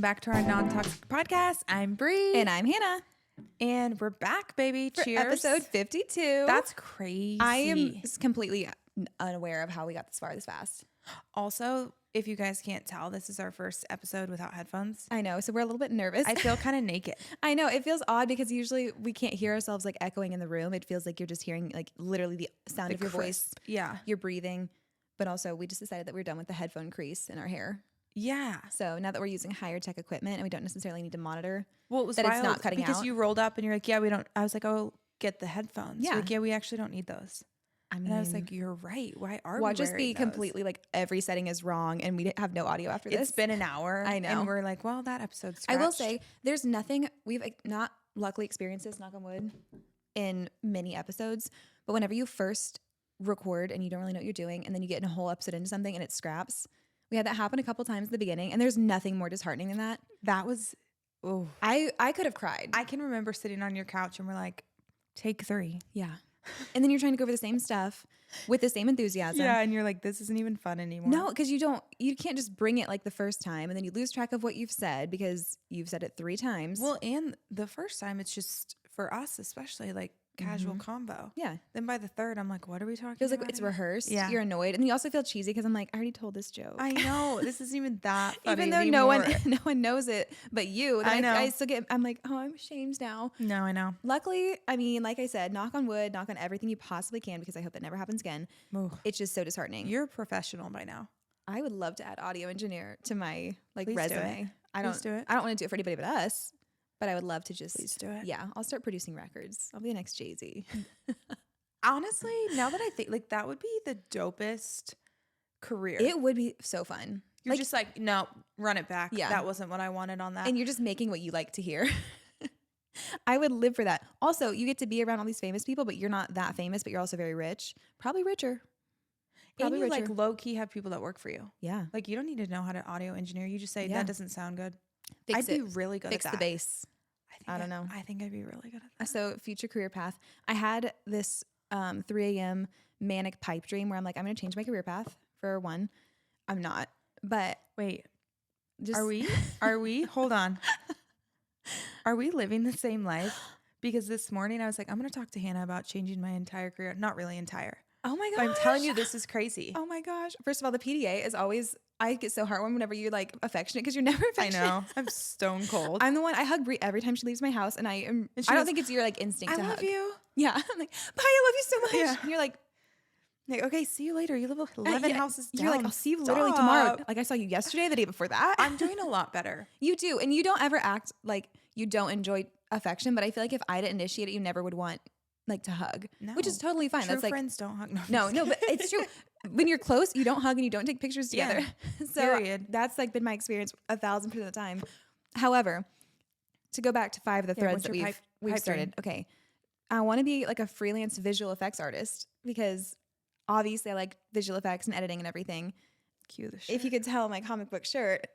back to our non-toxic podcast. I'm Bree. And I'm Hannah. And we're back, baby. For Cheers. episode 52. That's crazy. I am completely unaware of how we got this far this fast. Also, if you guys can't tell, this is our first episode without headphones. I know, so we're a little bit nervous. I feel kind of naked. I know, it feels odd because usually we can't hear ourselves like echoing in the room. It feels like you're just hearing like literally the sound of your voice. Yeah. You're breathing. But also we just decided that we're done with the headphone crease in our hair. Yeah. So now that we're using higher tech equipment and we don't necessarily need to monitor well, it was that wild it's not cutting because out. you rolled up and you're like, yeah, we don't. I was like, oh, get the headphones. Yeah. You're like, yeah, we actually don't need those. I mean, and I was like, you're right. Why are we watch us wearing be those? completely like every setting is wrong and we have no audio after this. It's been an hour. I know. And we're like, well, that episode's I will scratched. say there's nothing we've not luckily experienced this, knock on wood, in many episodes. But whenever you first record and you don't really know what you're doing, and then you get in a whole episode into something and it scraps, we had that happen a couple times at the beginning, and there's nothing more disheartening than that. That was, oh, I could have cried. I can remember sitting on your couch and we're like, take 3. Yeah. And then you're trying to go over the same stuff with the same enthusiasm. Yeah, and you're like, this isn't even fun anymore. No, because you can't just bring it like the first time and then you lose track of what you've said because you've said it 3 times. Well, and the first time it's just for us, especially like casual convo. Yeah. Then by the third, I'm like, what are we talking Feels about? like it's rehearsed. Yeah. You're annoyed. And you also feel cheesy because I'm like, I already told this joke. I know. This isn't even that funny Even though anymore. no one knows it but you. Then I know. I still I'm like, oh, I'm ashamed now. No, I know. Luckily, I mean, like I said, knock on wood, knock on everything you possibly can because I hope that never happens again. Ooh. It's just so disheartening. You're a professional by now. I would love to add audio engineer to my like Please do resume. it. I Please do it. I don't want to do it for anybody but us. But I would love to just Please do it. Yeah, I'll start producing records. I'll be the next Jay-Z. Honestly, now that I think, like, that would be the dopest career. It would be so fun. You're just like, no, run it back. Yeah. That wasn't what I wanted on that. And you're just making what you like to hear. I would live for that. Also, you get to be around all these famous people, but you're not that famous, but you're also very rich. Probably richer. And you richer. like low key have people that work for you. Yeah. Like you don't need to know how to audio engineer. You just say Yeah. that doesn't sound good. Fix I'd it. be really good Fix at the that. bass. I don't know. I think I'd be really good at that. So future career path. I had this 3 a.m. manic pipe dream where I'm like, I'm going to change my career path for one. I'm not. But Wait, just are we? Hold on. Are we living the same life? Because this morning I was like, I'm going to talk to Hannah about changing my entire career. Not really entire. Oh my But gosh. I'm telling you, this is crazy. Oh my gosh. First of all, the PDA is always, I get so heartwarmed whenever you're like affectionate because you're never I affectionate. know. I'm stone cold. I'm the one, I hug Brie every time she leaves my house and I she don't goes, think it's your like instinct I to love hug. you. Yeah. I'm like, bye, I love you so much. Yeah. And you're like, Like, okay, see you later. You live 11 yeah. houses down. You're like, I'll see you literally tomorrow. Stop. Like I saw you yesterday, the day before that. I'm doing a lot better. You do. And you don't ever act like you don't enjoy affection. But I feel like if I didn't initiate it, you never would want like to hug, which is No. totally fine. True That's like, friends don't hug. no, but it's true. When you're close, you don't hug and you don't take pictures together. Yeah. So Period. that's like been my experience 1,000% of the time. However, to go back to 5 of the Yeah, threads what's that your we've pipe started. Okay. I want to be like a freelance visual effects artist because obviously I like visual effects and editing and everything. Cue the shit. If you could tell my comic book shirt.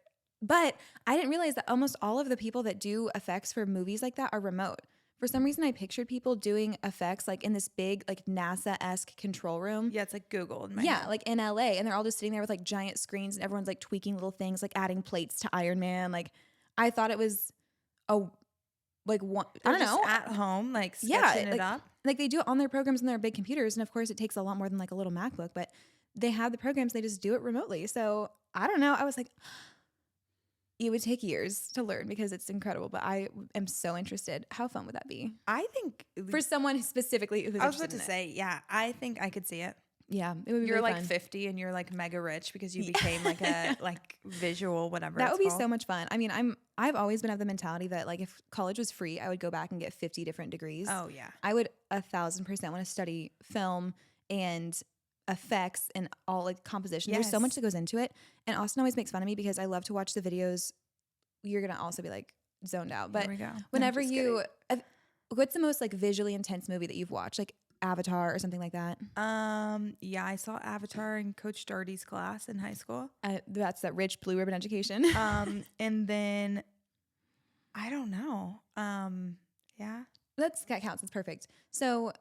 But I didn't realize that almost all of the people that do effects for movies like that are remote. For some reason, I pictured people doing effects like in this big like NASA-esque control room. Yeah, it's like Google in my Yeah, head. like in LA. And they're all just sitting there with like giant screens and everyone's like tweaking little things, like adding plates to Iron Man. Like I thought it was like one, I don't They're just know. at home, like Yeah, sketching it up. Like they do it on their programs and their big computers. And of course it takes a lot more than like a little MacBook, but they have the programs, they just do it remotely. So I don't know. I was like, it would take years to learn because it's incredible, but I am so interested. How fun would that be? I think For someone specifically who's I was about interested to in it. say, yeah, I think I could see it. Yeah, it would be You're really like fun. 50 and you're like mega rich because you became like a like visual whatever. That it's would be called. so much fun. I mean, I've always been of the mentality that like if college was free, I would go back and get 50 different degrees. Oh yeah. I would 1,000% want to study film and effects and all like composition. There's so Yes. much that goes into it. And Austin always makes fun of me because I love to watch the videos. You're gonna also be like zoned out. But There we go. No, whenever just you, what's the most like visually intense movie that you've watched? Like Avatar or something like that? Yeah, I saw Avatar in Coach Darty's class in high school. That's that rich blue ribbon education. And then I don't know. Yeah. That counts. It's perfect. So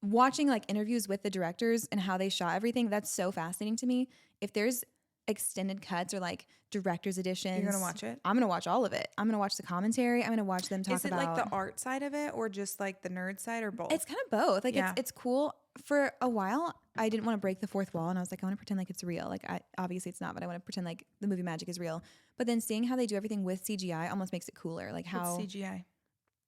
watching like interviews with the directors and how they shot everything, that's so fascinating to me. If there's extended cuts or like director's editions. You're gonna watch it? I'm gonna watch all of it. I'm gonna watch the commentary. I'm gonna watch them talk Is it about like the art side of it or just like the nerd side or both? It's kind of both. Like Yeah. it's cool. For a while, I didn't want to break the fourth wall, and I was like, I want to pretend like it's real. Like, obviously it's not, but I want to pretend like the movie magic is real. But then seeing how they do everything with CGI almost makes it cooler. Like how What's CGI?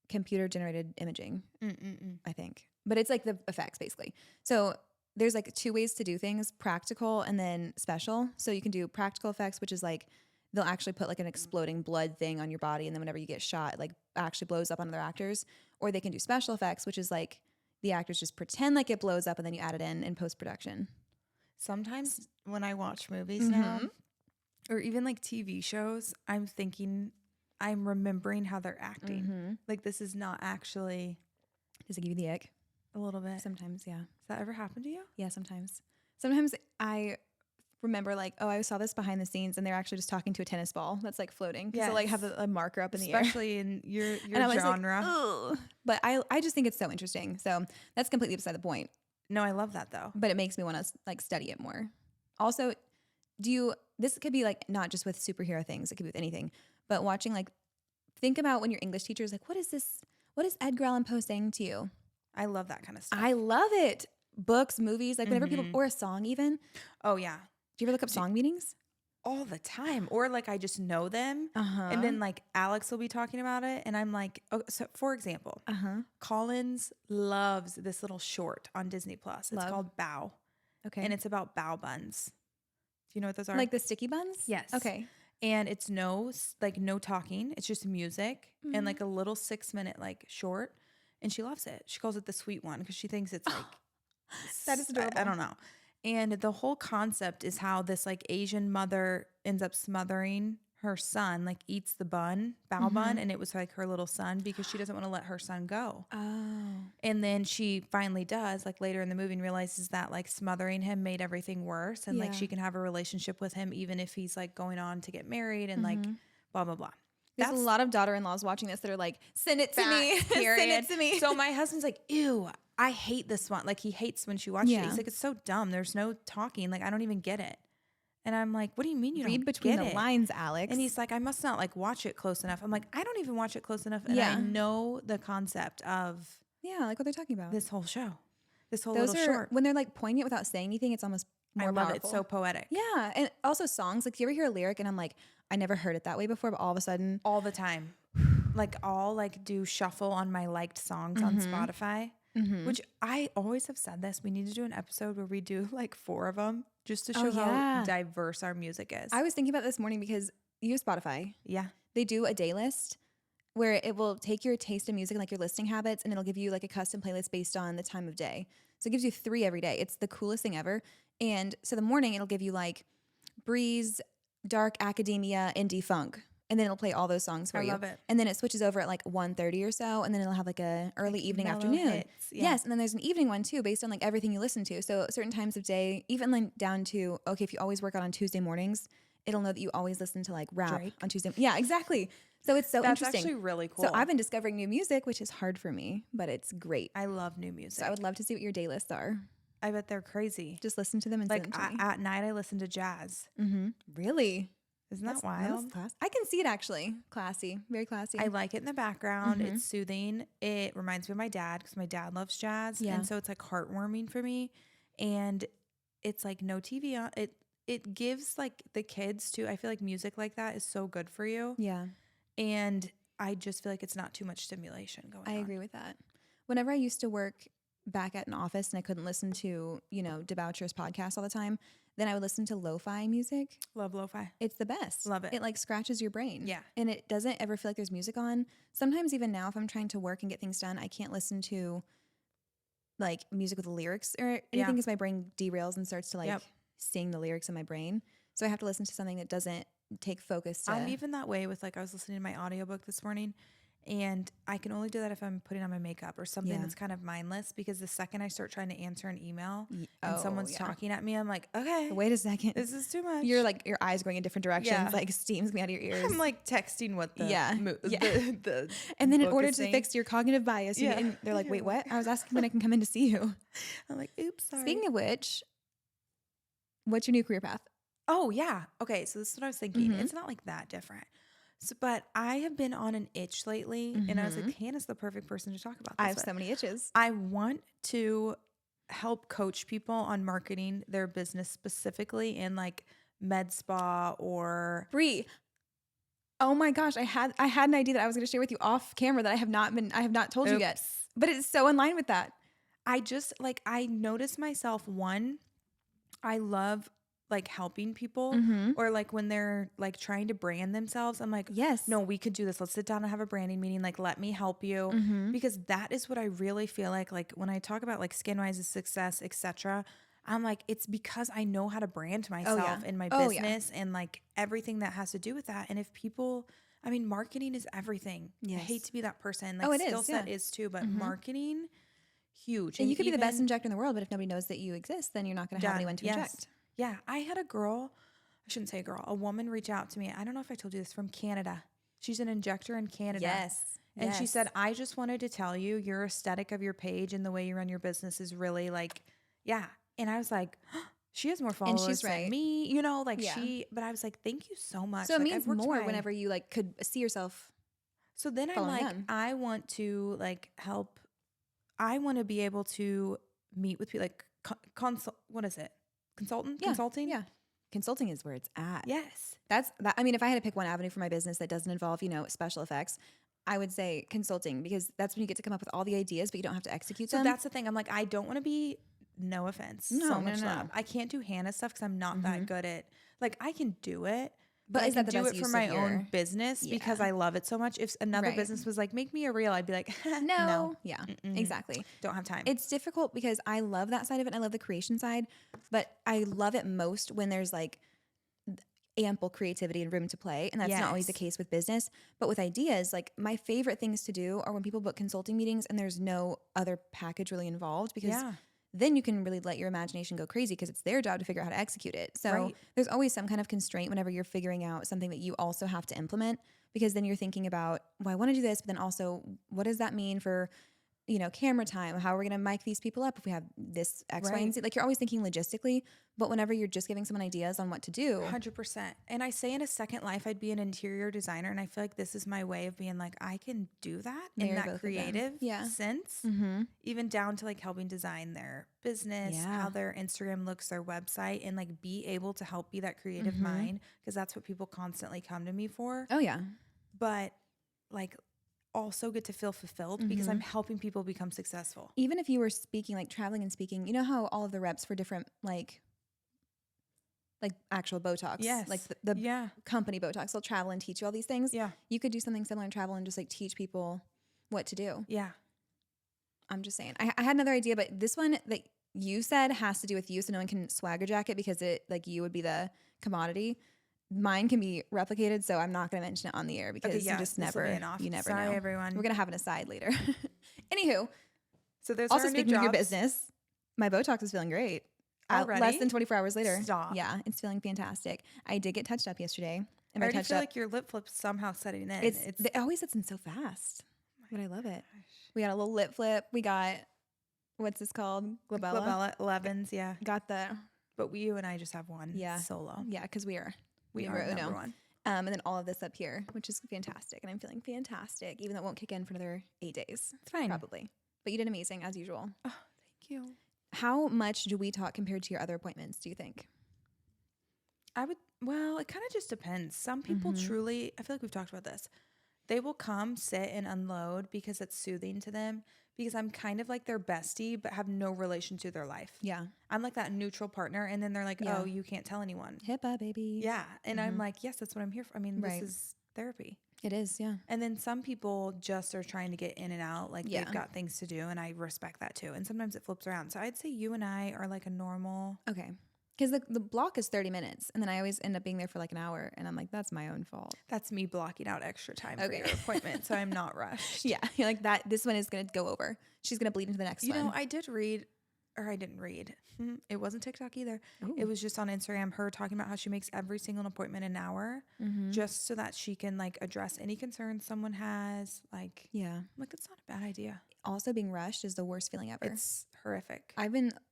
computer generated imaging, Mm-mm-mm. I think. But it's like the effects basically. So there's like two ways to do things: practical and then special. So you can do practical effects, which is like they'll actually put like an exploding blood thing on your body, and then whenever you get shot, it like actually blows up on other actors. Or they can do special effects, which is like the actors just pretend like it blows up and then you add it in post-production. Sometimes when I watch movies now, or even like TV shows, I'm remembering how they're acting. Like this is not actually Does it give you the ick? a little bit. Sometimes, yeah. Has that ever happened to you? Yeah, sometimes. Sometimes I remember like, oh, I saw this behind the scenes and they're actually just talking to a tennis ball that's like floating. Because they'll like have a marker up in the air. Especially in your And I'm genre. like, ugh. But I just think it's so interesting. So that's completely beside the point. No, I love that though. But it makes me want to like study it more. Also, this could be like not just with superhero things, it could be with anything, but watching like, think about when your English teacher is like, what is Edgar Allan Poe saying to you? I love that kind of stuff. I love it. Books, movies, like whenever people, or a song even. Oh yeah. Do you ever look up song meanings? All the time. Or like I just know them. And then like Alex will be talking about it. And I'm like, oh, so for example, Collins loves this little short on Disney Plus. It's called Bow. Okay. And it's about bao buns. Do you know what those are? Like the sticky buns? Yes. Okay. And it's no talking. It's just music and like a little 6-minute like short. And she loves it. She calls it the sweet one because she thinks it's like that is adorable. I don't know. And the whole concept is how this like Asian mother ends up smothering her son, like eats the bun, bao bun, and it was like her little son because she doesn't want to let her son go. Oh. And then she finally does, like later in the movie, and realizes that like smothering him made everything worse. And like she can have a relationship with him even if he's like going on to get married and like blah, blah, blah. There's a lot of daughter-in-laws watching this that are like, send it to me. Period. Send it to me. So my husband's like, ew, I hate this one. Like he hates when she watches it. He's like, it's so dumb. There's no talking. Like I don't even get it. And I'm like, what do you mean you Read don't between get the it? lines, Alex. And he's like, I must not like watch it close enough. I'm like, I don't even watch it close enough. And I know the concept of like what they're talking about. this whole show, this whole Those little are, short. when they're like poignant without saying anything, it's almost more I love powerful. it. So poetic. Yeah. And also songs, like do you ever hear a lyric and I'm like, I never heard it that way before, but all of a sudden. All the time. Like I'll like do shuffle on my liked songs on Spotify, which I always have said this. We need to do an episode where we do like 4 of them just to show how diverse our music is. I was thinking about this morning because you use Spotify. Yeah. They do a day list where it will take your taste in music and like your listening habits and it'll give you like a custom playlist based on the time of day. So it gives you 3 every day. It's the coolest thing ever. And so the morning it'll give you like breeze, dark academia, indie funk. And then it'll play all those songs for you. I love it. And then it switches over at like 1:30 or so. And then it'll have like a early evening mellow afternoon. hits, Yes. And then there's an evening one too, based on like everything you listen to. So certain times of day, even like down to, okay, if you always work out on Tuesday mornings, it'll know that you always listen to like rap Drake. on Tuesday. Yeah, exactly. So it's so That's interesting. actually really cool. So I've been discovering new music, which is hard for me, but it's great. I love new music. So I would love to see what your day lists are. I bet they're crazy. Just listen to them and Like send them to me. at night, I listen to jazz. Really? Isn't that wild? I can see it actually. Classy. Very classy. I like it in the background. It's soothing. It reminds me of my dad because my dad loves jazz. Yeah. And so it's like heartwarming for me. And it's like no TV on. It gives like the kids too. I feel like music like that is so good for you. Yeah. And I just feel like it's not too much stimulation going on. I agree with that. Whenever I used to work back at an office and I couldn't listen to, debaucherous podcasts all the time, then I would listen to lo-fi music. Love lo-fi. It's the best. Love it. It like scratches your brain. Yeah. And it doesn't ever feel like there's music on. Sometimes even now, if I'm trying to work and get things done, I can't listen to like music with lyrics or anything because my brain derails and starts to like sing the lyrics in my brain. So I have to listen to something that doesn't take focus to. I'm even that way with like I was listening to my audiobook this morning and I can only do that if I'm putting on my makeup or something that's kind of mindless because the second I start trying to answer an email and someone's talking at me, I'm like, okay, wait a second. This is too much. You're like, your eyes going in different directions, Yeah. like steam's coming out of your ears. I'm like texting what the, the and then in book order is to saying. fix your cognitive bias, and they're like, wait, what? I was asking when I can come in to see you. I'm like, oops, sorry. Speaking of which, what's your new career path? Oh, yeah. Okay, so this is what I was thinking. It's not like that different. So, but I have been on an itch lately, and I was like, Hannah's the perfect person to talk about I this have with. so many itches. I want to help coach people on marketing their business specifically in like med spa or Bree, oh my gosh, I had an idea that I was going to share with you off camera that I have not told you yet. Oops. But it's so in line with that. I just like I notice myself I love like helping people or like when they're like trying to brand themselves. I'm like, Yes. no, we could do this. Let's sit down and have a branding meeting. Like, let me help you because that is what I really feel like when I talk about like SkinWise's success, etc. I'm like, it's because I know how to brand myself in my business and like everything that has to do with that. And if people, I mean, marketing is everything. I hate to be that person. Like it skill is, set is too, but marketing, huge. And you could be the best injector in the world, but if nobody knows that you exist, then you're not going to have anyone to inject. Yeah, I had a woman reach out to me. I don't know if I told you this, from Canada. She's an injector in Canada. Yes. And she said, I just wanted to tell you your aesthetic of your page and the way you run your business is really like, yeah. And I was like, she has more followers than me, you know, like but I was like, thank you so much. So it means more whenever you like could see yourself. So then I'm like, I want to like help. I want to be able to meet with people like what is it? Consulting? Yeah. Consulting is where it's at. Yes. That's that. I mean, if I had to pick one avenue for my business that doesn't involve, special effects, I would say consulting, because that's when you get to come up with all the ideas, but you don't have to execute them. So that's the thing. I'm like, I don't want to be, no offense, so much love. I can't do Hannah stuff because I'm not that good at, like, I can do it. But I can do it for my own business because I love it so much. If another business was like, make me a reel, I'd be like, no. Yeah, exactly. Don't have time. It's difficult because I love that side of it. And I love the creation side, but I love it most when there's like ample creativity and room to play. And that's not always the case with business. But with ideas, like my favorite things to do are when people book consulting meetings and there's no other package really involved, because then you can really let your imagination go crazy because it's their job to figure out how to execute it. So there's always some kind of constraint whenever you're figuring out something that you also have to implement, because then you're thinking about, well, I want to do this, but then also what does that mean for, camera time? How are we going to mic these people up if we have this X, Y, and Z? Like you're always thinking logistically, but whenever you're just giving someone ideas on what to do. 100%. And I say in a second life, I'd be an interior designer. And I feel like this is my way of being like, I can do that in that creative sense, even down to like helping design their business, how their Instagram looks, their website, and like be able to help be that creative mind, because that's what people constantly come to me for. Oh, yeah. But like also get to feel fulfilled because I'm helping people become successful. Even if you were speaking, like traveling and speaking, you know how all of the reps for different like actual Botox, like the company Botox, they'll travel and teach you all these things. Yeah. You could do something similar in travel and just like teach people what to do. Yeah. I'm just saying. I had another idea, but this one that you said has to do with you, so no one can swagger jack it because it like you would be the commodity. Mine can be replicated, so I'm not going to mention it on the air because you just never know. Sorry, everyone. We're going to have an aside later. Anywho, so there's also speaking of your business, my Botox is feeling great. Less than 24 hours later. Stop. Yeah, it's feeling fantastic. I did get touched up yesterday. And I already feel like your lip flip's somehow setting in. It always sets in so fast. But I love it. We got a little lip flip. We got, what's this called? Glabella 11s, yeah. Got the. But you and I just have one solo. Yeah, because we are number one. And then all of this up here, which is fantastic. And I'm feeling fantastic, even though it won't kick in for another 8 days. It's fine. Probably. But you did amazing, as usual. Oh, thank you. How much do we talk compared to your other appointments, do you think? Well, it kind of just depends. Some people truly, I feel like we've talked about this. They will come, sit, and unload because it's soothing to them, because I'm kind of like their bestie, but have no relation to their life. Yeah. I'm like that neutral partner. And then they're like, oh, you can't tell anyone. HIPAA, baby. Yeah. And I'm like, yes, that's what I'm here for. I mean, this is therapy. It is, yeah. And then some people just are trying to get in and out. Like they've got things to do, and I respect that too. And sometimes it flips around. So I'd say you and I are like a normal. Okay. Because the block is 30 minutes, and then I always end up being there for like an hour, and I'm like, that's my own fault. That's me blocking out extra time for your appointment, so I'm not rushed. Yeah, you're like that. This one is going to go over. She's going to bleed into the next one. You know, I didn't read. It wasn't TikTok either. Ooh. It was just on Instagram, her talking about how she makes every single appointment an hour just so that she can like address any concerns someone has. Like, I'm like, it's not a bad idea. Also, being rushed is the worst feeling ever. It's horrific. I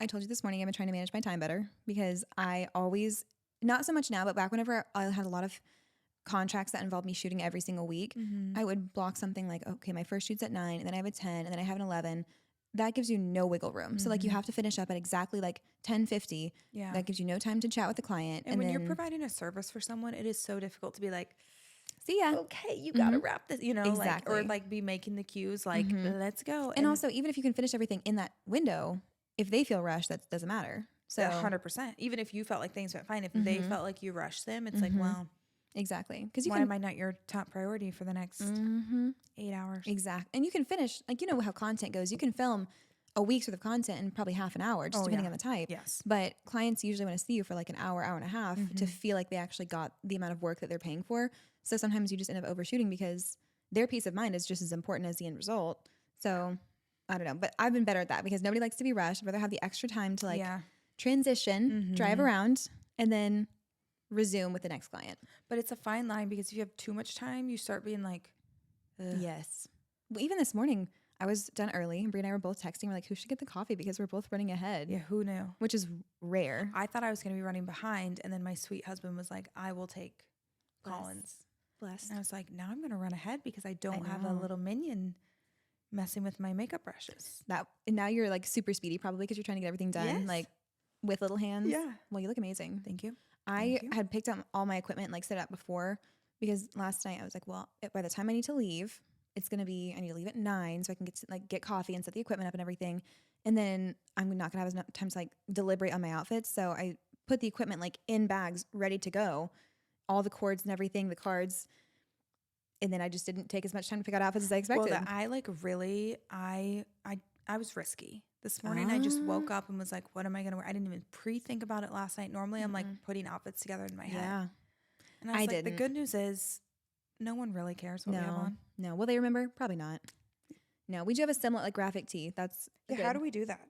told you this morning, I've been trying to manage my time better because I always not so much now, but back whenever I had a lot of contracts that involved me shooting every single week, I would block something like, okay, my first shoot's at 9 and then I have a 10 and then I have an 11. That gives you no wiggle room. So like you have to finish up at exactly like 10:50. Yeah. That gives you no time to chat with the client. And when you're providing a service for someone, it is so difficult to be like, see ya. Okay, you got to wrap this, you know, Exactly. like, or like be making the cues like, let's go. And also, even if you can finish everything in that window, if they feel rushed, that doesn't matter. So 100%. Even if you felt like things went fine, if they felt like you rushed them, it's like, well, exactly. Because why am I not your top priority for the next 8 hours? Exactly. And you can finish, like, you know how content goes. You can film a week's worth of content in probably half an hour, just depending on the type. Yes. But clients usually want to see you for like an hour, hour and a half to feel like they actually got the amount of work that they're paying for. So sometimes you just end up overshooting because their peace of mind is just as important as the end result. So I don't know, but I've been better at that because nobody likes to be rushed. I'd rather have the extra time to like transition, drive around, and then resume with the next client. But it's a fine line because if you have too much time, you start being like, ugh. Yes. Well, even this morning, I was done early and Brie and I were both texting. We're like, who should get the coffee? Because we're both running ahead. Yeah, who knew? Which is rare. I thought I was going to be running behind. And then my sweet husband was like, I will take Collins. Bless. And I was like, now I'm going to run ahead because I don't have a little minion messing with my makeup brushes. And now you're like super speedy probably because you're trying to get everything done like with little hands. Yeah. Well, you look amazing. Thank you. I had picked up all my equipment, like set it up before because last night I was like, well, by the time I need to leave, it's going to be, I need to leave at 9 so I can get coffee and set the equipment up and everything. And then I'm not going to have enough time to like deliberate on my outfits. So I put the equipment like in bags ready to go, all the cords and everything, the cards. And then I just didn't take as much time to pick out outfits as I expected. Well, I like really, I was risky. This morning I just woke up and was like, what am I going to wear? I didn't even pre-think about it last night. Normally I'm like putting outfits together in my head. Yeah. And I was like, the good news is no one really cares what we have on. No. Will they remember? Probably not. No, we do have a similar like graphic tee. That's good. How do we do that?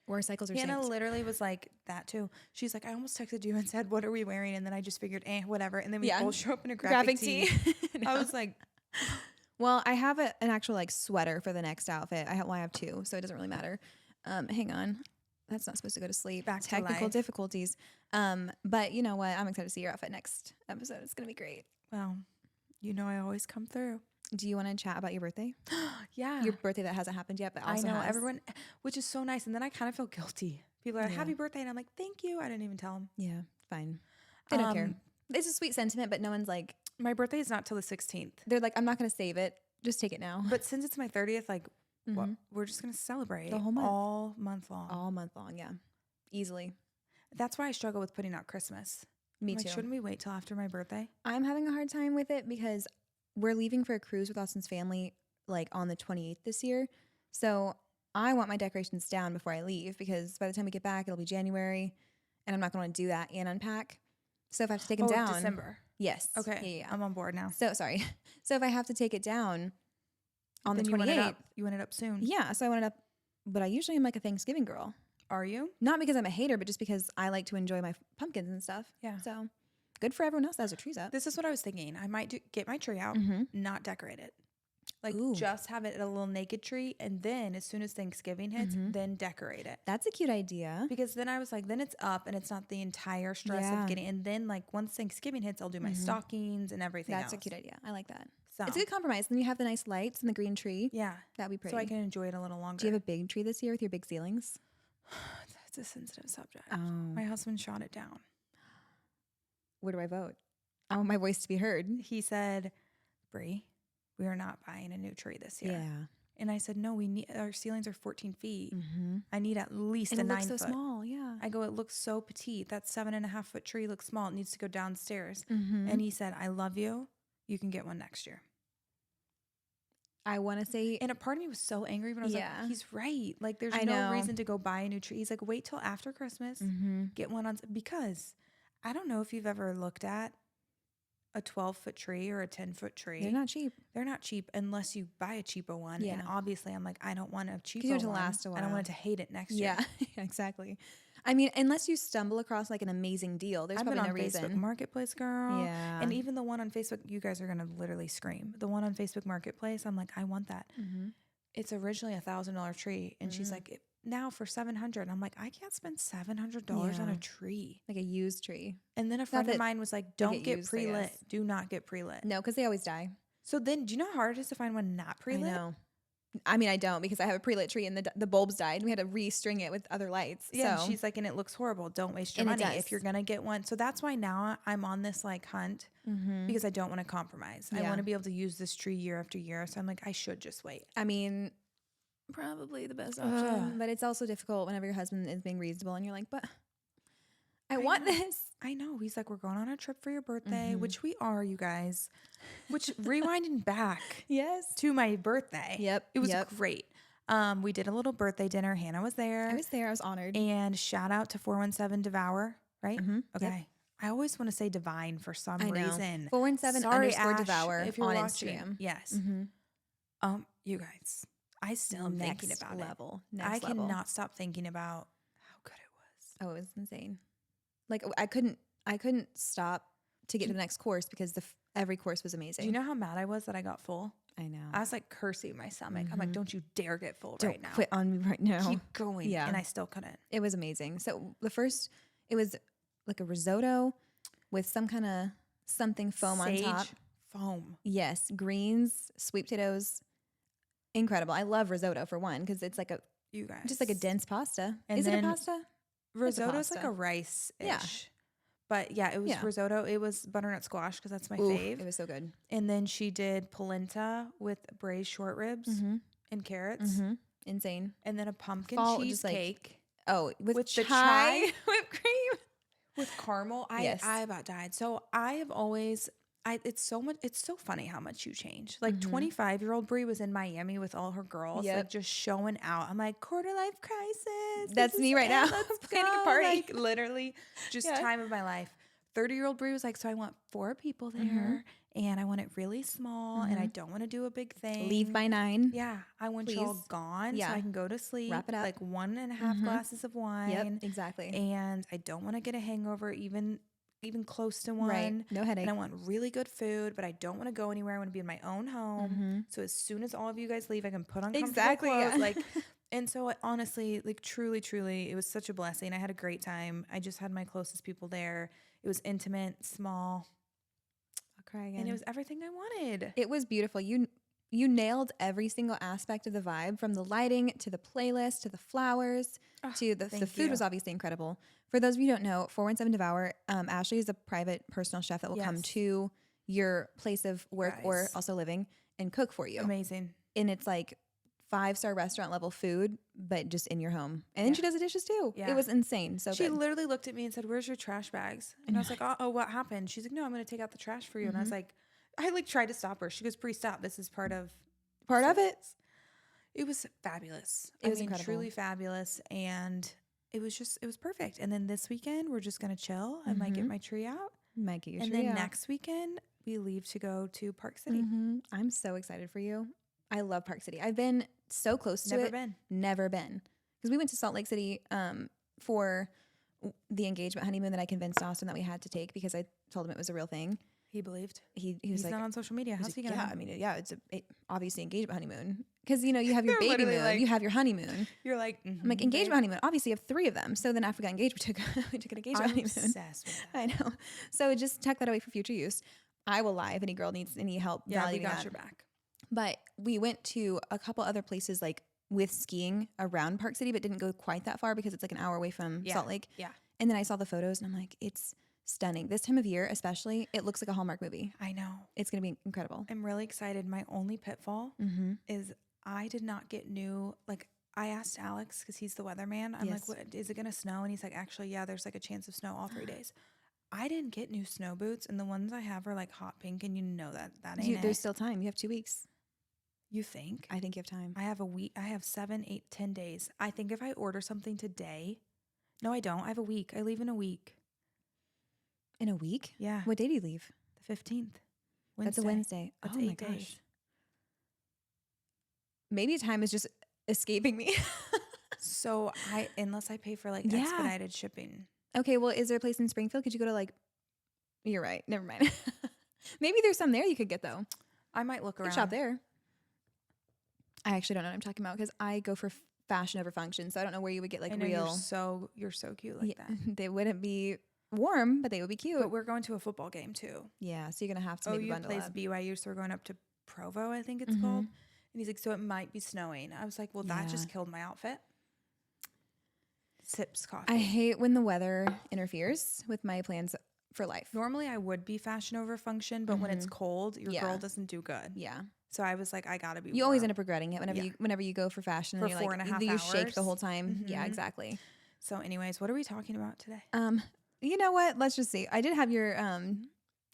Or cycles are Hannah synced. literally was like that too. She's like, I almost texted you and said, what are we wearing? And then I just figured, whatever. And then we both show up in a graphic tee. No. I was like, well, I have an actual like sweater for the next outfit. I have two, so it doesn't really matter. Hang on. That's not supposed to go to sleep. Back to Technical life. Difficulties. But you know what? I'm excited to see your outfit next episode. It's going to be great. Well, you know I always come through. Do you want to chat about your birthday? Yeah. Your birthday that hasn't happened yet, but also I know has. everyone, which is so nice. And then I kind of feel guilty. People are like, happy birthday. And I'm like, thank you. I didn't even tell them. Yeah, fine. They don't care. It's a sweet sentiment, but no one's like. My birthday is not till the 16th. They're like, I'm not going to save it. Just take it now. But since it's my 30th, like, we're just going to celebrate the whole month. All month long. All month long, yeah. Easily. That's why I struggle with putting out Christmas. Me I'm too. Like, shouldn't we wait till after my birthday? I'm having a hard time with it because we're leaving for a cruise with Austin's family like on the 28th this year. So I want my decorations down before I leave because by the time we get back, it'll be January and I'm not going to want to do that and unpack. So if I have to take them down. December. Yes. Okay. Yeah. I'm on board now. So sorry. So if I have to take it down on the 28th. You want it up soon. Yeah. So I want it up. But I usually am like a Thanksgiving girl. Are you? Not because I'm a hater, but just because I like to enjoy my pumpkins and stuff. Yeah. So good for everyone else that has their trees up. This is what I was thinking. I might get my tree out, not decorate it. Like just have it a little naked tree. And then as soon as Thanksgiving hits, then decorate it. That's a cute idea. Because then I was like, then it's up and it's not the entire stress of getting. And then like once Thanksgiving hits, I'll do my stockings and everything That's else. a cute idea. I like that. So it's a good compromise. Then you have the nice lights and the green tree. Yeah. That'd be pretty. So I can enjoy it a little longer. Do you have a big tree this year with your big ceilings? It's a sensitive subject. Oh. My husband shot it down. Where do I vote? I want my voice to be heard. He said, Brie, we are not buying a new tree this year. Yeah. And I said, no, we need, our ceilings are 14 feet. I need at least a 9 foot. It looks so small. Yeah. I go, it looks so petite. That 7.5 foot tree looks small. It needs to go downstairs. And he said, I love you. You can get one next year. I want to say. And a part of me was so angry, but I was like, he's right. Like, there's no reason to go buy a new tree. He's like, wait till after Christmas, get one on. Because I don't know if you've ever looked at a 12-foot tree or a 10-foot tree. They're not cheap. They're not cheap unless you buy a cheaper one. Yeah. And obviously, I'm like, I don't want a cheaper you one. want it to last a while. I don't want it to hate it next year. Yeah, exactly. I mean, unless you stumble across like an amazing deal, there's probably no reason. Facebook Marketplace, girl. Yeah. And even the one on Facebook, you guys are going to literally scream. The one on Facebook Marketplace, I'm like, I want that. it's originally $1,000 tree. And she's like, now for $700. And I'm like, I can't spend $700 on a tree. Like a used tree. And then a friend of mine was like, don't get pre-lit. Do not get pre-lit. No, because they always die. So then, do you know how hard it is to find one not pre-lit? I know. I mean, I don't, because I have a pre-lit tree and the bulbs died and we had to restring it with other lights. Yeah, so. and she's like, and it looks horrible. Don't waste your money if you're going to get one. So that's why now I'm on this like hunt because I don't want to compromise. I want to be able to use this tree year after year. So I'm like, I should just wait. I mean, probably the best option, but it's also difficult whenever your husband is being reasonable and you're like, but I want this. I know. He's like, we're going on a trip for your birthday, which we are, you guys. Which rewinding back to my birthday. Yep. It was great. We did a little birthday dinner. Hannah was there. I was there. I was honored. And shout out to 417 Devour, right? Okay. Yep. I always want to say Divine for some reason. 417_Devour if you're on watching. Instagram. Yes. You guys, I still am thinking about level. it. I cannot stop thinking about how good it was. Oh, it was insane. Like I couldn't stop to get to the next course because every course was amazing. Do you know how mad I was that I got full? I know. I was like cursing my stomach. I'm like, don't you dare get full right now. Don't quit on me right now. Keep going. Yeah. And I still couldn't. It was amazing. So it was like a risotto with some kind of something foam on top. Foam. Yes. Greens, sweet potatoes. Incredible. I love risotto for one because it's like just like a dense pasta. And is it a pasta? Risotto's like a rice-ish. Yeah. But yeah, it was risotto. It was butternut squash because that's my fave. It was so good. And then she did polenta with braised short ribs and carrots. Insane. And then a pumpkin cheesecake. With chai whipped cream. With caramel. I about died. So I have always... it's so funny how much you change. Like 25-year-old Brie was in Miami with all her girls, like just showing out. I'm like, quarter life crisis. That's me right now. Let's planning go. a party. Like literally just time of my life. 30-year-old Brie was like, so I want 4 people there and I want it really small and I don't want to do a big thing. Leave by 9. Yeah. I want y'all gone so I can go to sleep. Wrap it up. Like 1.5 glasses of wine. Yep, exactly. And I don't want to get a hangover even close to one. Right. No headache. And I want really good food, but I don't want to go anywhere. I want to be in my own home. So as soon as all of you guys leave, I can put on comfortable clothes. Yeah. Like, and so honestly, like truly, it was such a blessing. I had a great time. I just had my closest people there. It was intimate, small. I'll cry again. And it was everything I wanted. It was beautiful. You nailed every single aspect of the vibe, from the lighting to the playlist to the flowers to the food was obviously incredible. For those of you who don't know, 417 Devour, Ashley is a private personal chef that will come to your place of work or also living and cook for you. Amazing. And it's like 5-star restaurant level food, but just in your home. And then she does the dishes too. Yeah. It was insane. So she literally looked at me and said, "Where's your trash bags?" And I was like, "Oh, what happened?" She's like, "No, I'm going to take out the trash for you." And I was like, I like tried to stop her. She goes, "Pre, stop. This is part of it." It was fabulous. It was incredible. Truly fabulous. And it was perfect. And then this weekend, we're just going to chill. I might get my tree out. And then next weekend, we leave to go to Park City. I'm so excited for you. I love Park City. I've been so close to it. Never been. Because we went to Salt Lake City for the engagement honeymoon that I convinced Austin that we had to take because I told him it was a real thing. He believed. He's like, not on social media. How's he gonna? Yeah, I mean, it's obviously engagement honeymoon because you have your baby moon, you have your honeymoon. You're like, I'm like engagement honeymoon. Obviously, you have 3 of them. So then after we got engaged, we took an engagement honeymoon. Obsessed with that. I know. So just tuck that away for future use. I will lie if any girl needs any help. Yeah, we got your back. But we went to a couple other places like with skiing around Park City, but didn't go quite that far because it's like an hour away from Salt Lake. Yeah. And then I saw the photos and I'm like, it's stunning. This time of year, especially, it looks like a Hallmark movie. I know. It's going to be incredible. I'm really excited. My only pitfall is I did not get I asked Alex because he's the weatherman. I'm like, what, is it going to snow? And he's like, actually, yeah, there's like a chance of snow all 3 days. I didn't get new snow boots. And the ones I have are like hot pink. And that ain't it. There's still time. You have 2 weeks. You think? I think you have time. I have a week. I have 7, 8, 10 days. I think if I order something today, no, I don't. I have a week. I leave in a week. In a week? Yeah. What day do you leave? The 15th. Wednesday. That's a Wednesday. That's 8 days. Maybe time is just escaping me. So unless I pay for expedited shipping. Okay. Well, is there a place in Springfield? Could you go to you're right. Never mind. Maybe there's some there you could get though. I might look around. Shop there. I actually don't know what I'm talking about because I go for fashion over function. So I don't know where you would get like I know real. you're so cute like that. They wouldn't be warm, but they would be cute. But we're going to a football game too. Yeah, so you're gonna have to maybe bundle plays up. BYU, so we're going up to Provo, I think it's called. And he's like, so it might be snowing. I was like, well, that just killed my outfit. Sips coffee. I hate when the weather interferes with my plans for life. Normally, I would be fashion over function, but when it's cold, your girl doesn't do good. Yeah. So I was like, I gotta be. You always end up regretting it whenever you go for fashion and for you're 4.5 like you hours. shake the whole time. Yeah, exactly. So, anyways, what are we talking about today? You know what? Let's just see. I did have your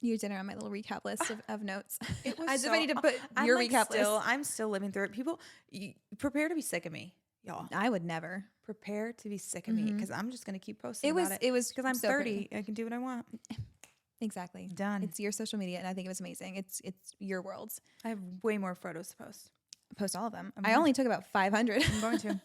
dinner on my little recap list of notes. It was As if I need to put your recap list. I'm still living through it. People, prepare to be sick of me, y'all. I would never. Prepare to be sick of me because I'm just gonna keep posting about it. It was because I'm so 30. I can do what I want. Exactly. Done. It's your social media, and I think it was amazing. It's your world. I have way more photos to post. Post all of them. I only took about 500. I'm going to.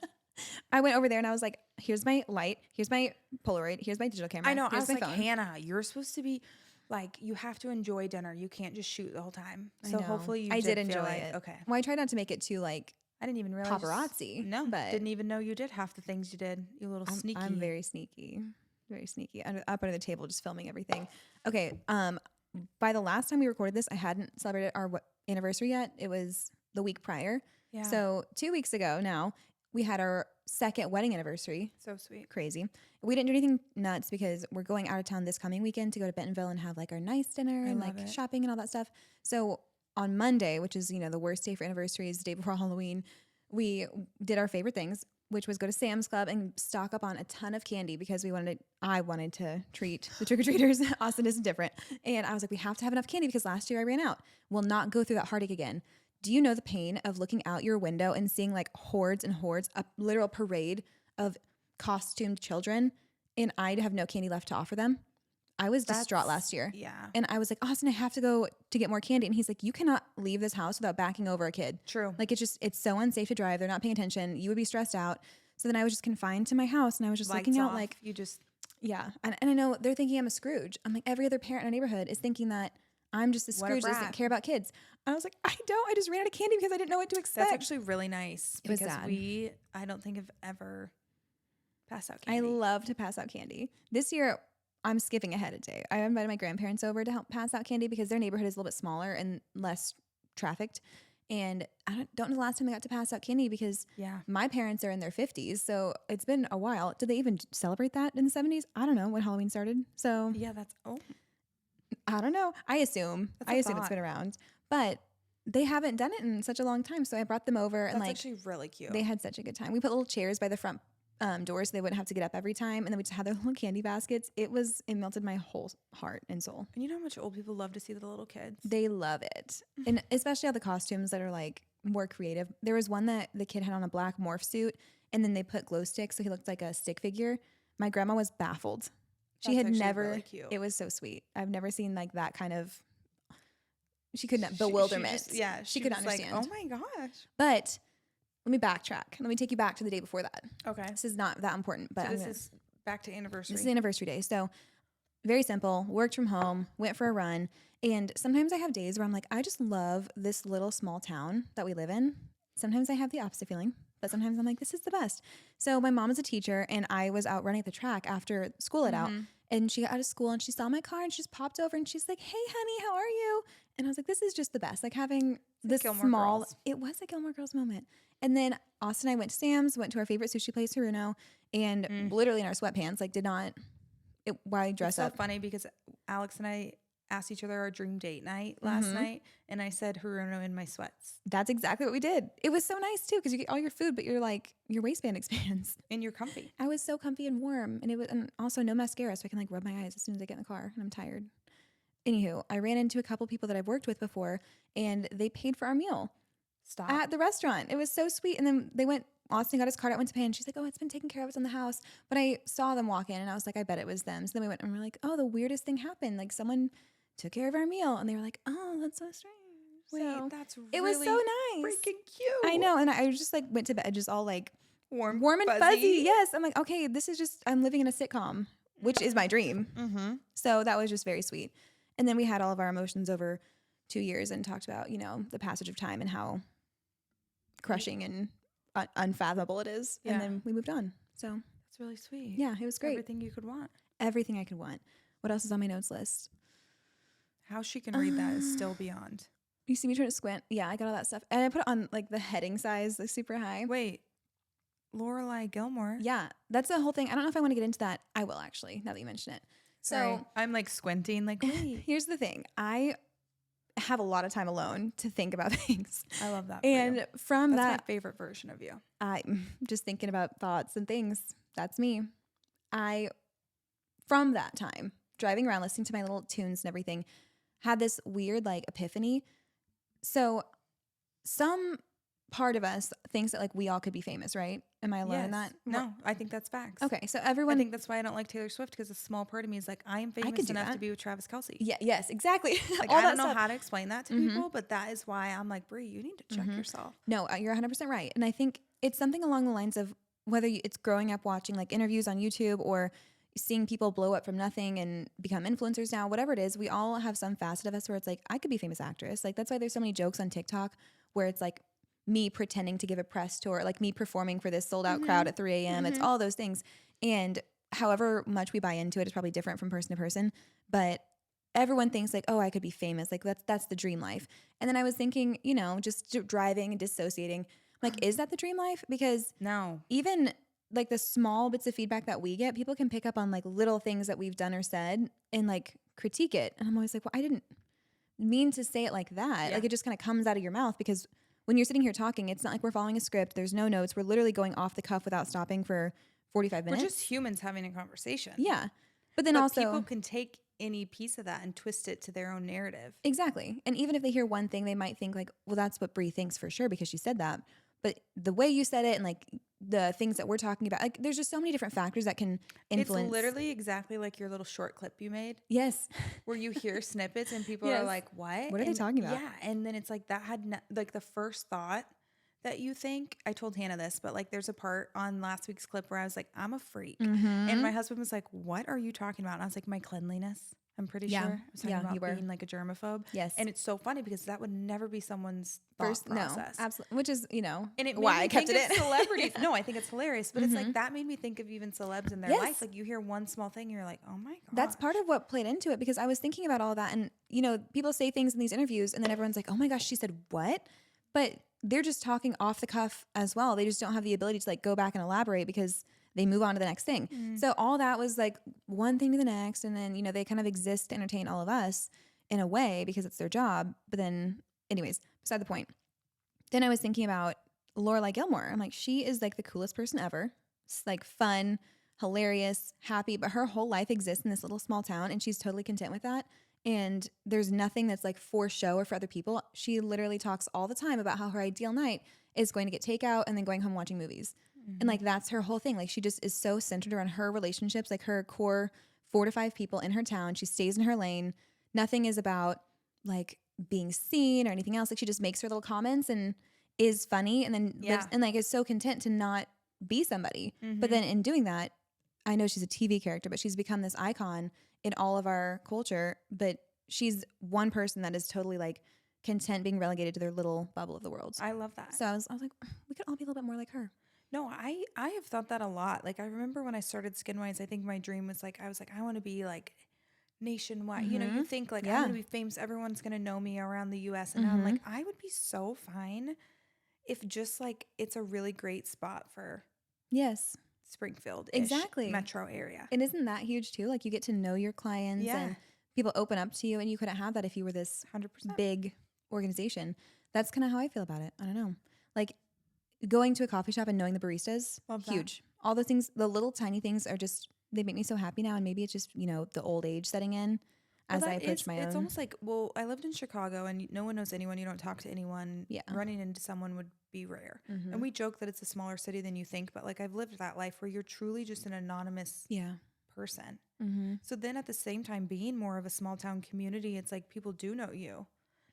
I went over there and I was like, here's my light, here's my Polaroid, here's my digital camera. I know. Here's I was like, phone. Hannah, you're supposed to be like, you have to enjoy dinner. You can't just shoot the whole time. So hopefully you I did feel enjoy like, it. okay. Well, I tried not to make it too like I didn't even realize paparazzi. No, but didn't even know you did half the things you did. You little sneaky. I'm very sneaky. Very sneaky. Up under the table, just filming everything. Okay. By the last time we recorded this, I hadn't celebrated our anniversary yet. It was the week prior. Yeah. So 2 weeks ago now, we had our second wedding anniversary. So sweet. Crazy. We didn't do anything nuts because we're going out of town this coming weekend to go to Bentonville and have like our nice dinner and like shopping and all that stuff. So on Monday, which is, the worst day for anniversaries, the day before Halloween, we did our favorite things, which was go to Sam's Club and stock up on a ton of candy because I wanted to treat the trick-or-treaters. Austin is different. And I was like, we have to have enough candy because last year I ran out. We'll not go through that heartache again. Do you know the pain of looking out your window and seeing like hordes and hordes, a literal parade of costumed children, and I have no candy left to offer them? I was distraught last year. Yeah. And I was like, Austin, I have to go to get more candy. And he's like, you cannot leave this house without backing over a kid. True. Like it's so unsafe to drive. They're not paying attention. You would be stressed out. So then I was just confined to my house and I was just looking out like, you just, yeah. And I know they're thinking I'm a Scrooge. I'm like, every other parent in our neighborhood is thinking that I'm just a Scrooge that doesn't care about kids. I was like, I don't. I just ran out of candy because I didn't know what to expect. that's actually really nice. It was because sad. I don't think have ever passed out candy. I love to pass out candy. This year, I'm skipping ahead a day. I invited my grandparents over to help pass out candy because their neighborhood is a little bit smaller and less trafficked. And I don't know the last time I got to pass out candy because my parents are in their 50s. So it's been a while. Did they even celebrate that in the 70s? I don't know when Halloween started. So yeah, I don't know. I assume it's been around, but they haven't done it in such a long time. So I brought them over and that's actually really cute. They had such a good time. We put little chairs by the front doors so they wouldn't have to get up every time. And then we just had their little candy baskets. It melted my whole heart and soul. And you know how much old people love to see the little kids? They love it. And especially all the costumes that are like more creative. There was one that the kid had on a black morph suit and then they put glow sticks so he looked like a stick figure. My grandma was baffled. She had never, really cute. It was so sweet. I've never seen like that kind of, she couldn't, bewilderment. She could understand. Like, oh my gosh. But let me backtrack. Let me take you back to the day before that. Okay. This is not that important, but so this is back to anniversary. This is anniversary day. So very simple, worked from home, went for a run. And sometimes I have days where I'm like, I just love this little small town that we live in. Sometimes I have the opposite feeling, but sometimes I'm like, this is the best. So my mom is a teacher and I was out running at the track after school let out. And she got out of school and she saw my car and she just popped over and she's like, hey, honey, how are you? And I was like, this is just the best. Like having this small, it was a Gilmore Girls moment. And then Austin and I went to Sam's, went to our favorite sushi place, Haruno, and literally in our sweatpants, like why dress up? It's so funny because Alex and I asked each other our dream date night last night, and I said Haruno in my sweats. That's exactly what we did. It was so nice too because you get all your food, but you're like your waistband expands and you're comfy. I was so comfy and warm, and also no mascara, so I can like rub my eyes as soon as I get in the car, and I'm tired. Anywho, I ran into a couple people that I've worked with before, and they paid for our meal. Stop. At the restaurant. It was so sweet. And then they went. Austin got his card out, went to pay, and she's like, oh, it's been taken care of. It's in the house. But I saw them walk in, and I was like, I bet it was them. So then we went, and we're like, oh, the weirdest thing happened. Like someone took care of our meal, and they were like, oh, that's so strange. Wait, so that's really it was so nice, freaking cute. I know, and I just like went to bed, just all like warm and fuzzy. Yes, I'm like, okay, this is just I'm living in a sitcom, which is my dream. So that was just very sweet. And then we had all of our emotions over 2 years and talked about the passage of time and how crushing and unfathomable it is. Yeah. And then we moved on. So That's really sweet. yeah, it was great. Everything you could want. Everything I could want. What else is on my notes list? How she can read that is still beyond. You see me trying to squint? Yeah, I got all that stuff. And I put it on like the heading size, like super high. Wait, Lorelai Gilmore. Yeah, that's the whole thing. I don't know if I want to get into that. I will actually, now that you mention it. Sorry. So I'm like squinting, like, wait. here's the thing. I have a lot of time alone to think about things. I love that. For And you. from That's that, my favorite version of you. I'm just thinking about thoughts and things. That's me. From that time, driving around, listening to my little tunes and everything, had this weird like epiphany. So some part of us thinks that like we all could be famous, right? Am I alone in that? No, I think that's facts. Okay, so I everyone. think that's why I don't like Taylor Swift, because a small part of me is like, I am famous do enough that. to be with Travis Kelce. Yeah. Yes. Exactly. Like, All I that don't know stuff. how to explain that to people, but that is why I'm like, Brie, you need to check yourself. No, you're 100% right. And I think it's something along the lines of whether it's growing up watching like interviews on YouTube or seeing people blow up from nothing and become influencers now, whatever it is, we all have some facet of us where it's like, I could be a famous actress. Like, that's why there's so many jokes on TikTok where it's like me pretending to give a press tour, like me performing for this sold out crowd at 3 a.m. It's all those things. And however much we buy into it is probably different from person to person. But everyone thinks like, oh, I could be famous. Like that's the dream life. And then I was thinking, you know, just driving and dissociating. Like, is that the dream life? Because No. even like the small bits of feedback that we get, people can pick up on like little things that we've done or said and like critique it. And I'm always like, well, I didn't mean to say it like that. Yeah. Like, it just kind of comes out of your mouth because when you're sitting here talking, it's not like we're following a script. There's no notes. We're literally going off the cuff without stopping for 45 minutes. We're just humans having a conversation. Yeah. But then But also people can take any piece of that and twist it to their own narrative. exactly. And even if they hear one thing, they might think like, well, that's what Brie thinks for sure because she said that. But the way you said it and like the things that we're talking about, like there's just so many different factors that can influence. It's literally exactly like your little short clip you made. Yes. Where you hear snippets and people Yes. are like, what? What are they talking about? Yeah. And then it's like that had like the first thought that you think. I told Hannah this, but like there's a part on last week's clip where I was like, I'm a freak. And my husband was like, what are you talking about? And I was like, my cleanliness. I'm pretty Yeah. sure. I was talking Yeah, about you were. being like a germaphobe. Yes. And it's so funny because that would never be someone's thought process. No, absolutely. Which is, you know, And it made why me I kept think it of in. celebrities. No, I think it's hilarious. But it's like that made me think of even celebs in their Yes. life. Like you hear one small thing, you're like, oh my God. That's part of what played into it because I was thinking about all that. And, you know, people say things in these interviews and then everyone's like, oh my gosh, she said what? But they're just talking off the cuff as well. They just don't have the ability to like go back and elaborate because they move on to the next thing. So all that was like one thing to the next. And then, you know, they kind of exist to entertain all of us in a way because it's their job. But then anyways, beside the point. Then I was thinking about Lorelai Gilmore. I'm like, she is like the coolest person ever. It's like fun, hilarious, happy, but her whole life exists in this little small town and she's totally content with that. And there's nothing that's like for show or for other people. She literally talks all the time about how her ideal night is going to get takeout and then going home watching movies. And like, that's her whole thing. Like, she just is so centered around her relationships, like her core 4 to 5 people in her town. She stays in her lane. Nothing is about like being seen or anything else. Like, she just makes her little comments and is funny and then lives and like is so content to not be somebody. But then in doing that, I know she's a TV character, but she's become this icon in all of our culture. But she's one person that is totally like content being relegated to their little bubble of the world. I love that. So I was like, we could all be a little bit more like her. No, I have thought that a lot. Like I remember when I started Skinwise, I think my dream was like, I was like, I want to be like nationwide. You know, you think like I'm going to be famous. Everyone's going to know me around the US. And now I'm like, I would be so fine if just like, it's a really great spot for Yes. Springfield Exactly. metro area. And isn't that huge too? Like you get to know your clients and people open up to you and you couldn't have that if you were this 100%. big organization. That's kind of how I feel about it. I don't know. Like going to a coffee shop and knowing the baristas, huge. All those things, the little tiny things are just, they make me so happy now. And maybe it's just, you know, the old age setting in as I approach my own. It's almost like, well, I lived in Chicago and no one knows anyone. You don't talk to anyone. Yeah. Running into someone would be rare. And we joke that it's a smaller city than you think, but like I've lived that life where you're truly just an anonymous person. So then at the same time, being more of a small town community, it's like people do know you.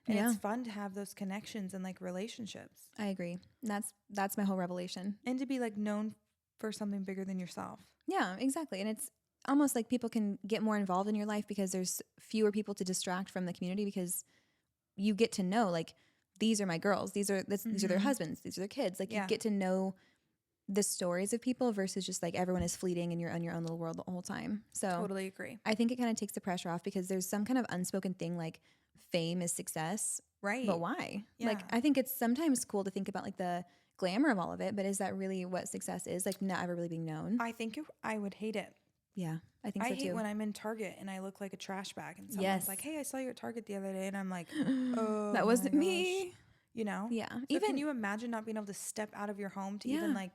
And it's fun to have those connections and like relationships. I agree. That's my whole revelation. And to be like known for something bigger than yourself. Yeah, exactly. And it's almost like people can get more involved in your life because there's fewer people to distract from the community because you get to know like these are my girls. These are their husbands. These are their kids. Like you get to know the stories of people versus just like everyone is fleeting and you're on your own little world the whole time. So totally agree. I think it kind of takes the pressure off because there's some kind of unspoken thing like fame is success. Right. But why? Yeah. Like I think it's sometimes cool to think about like the glamour of all of it, but is that really what success is? Like not ever really being known? I think I would hate it. Yeah, I think so too. I hate when I'm in Target and I look like a trash bag and someone's like, hey, I saw you at Target the other day. And I'm like, oh, that wasn't me. You know? Yeah. So even can you imagine not being able to step out of your home to even like,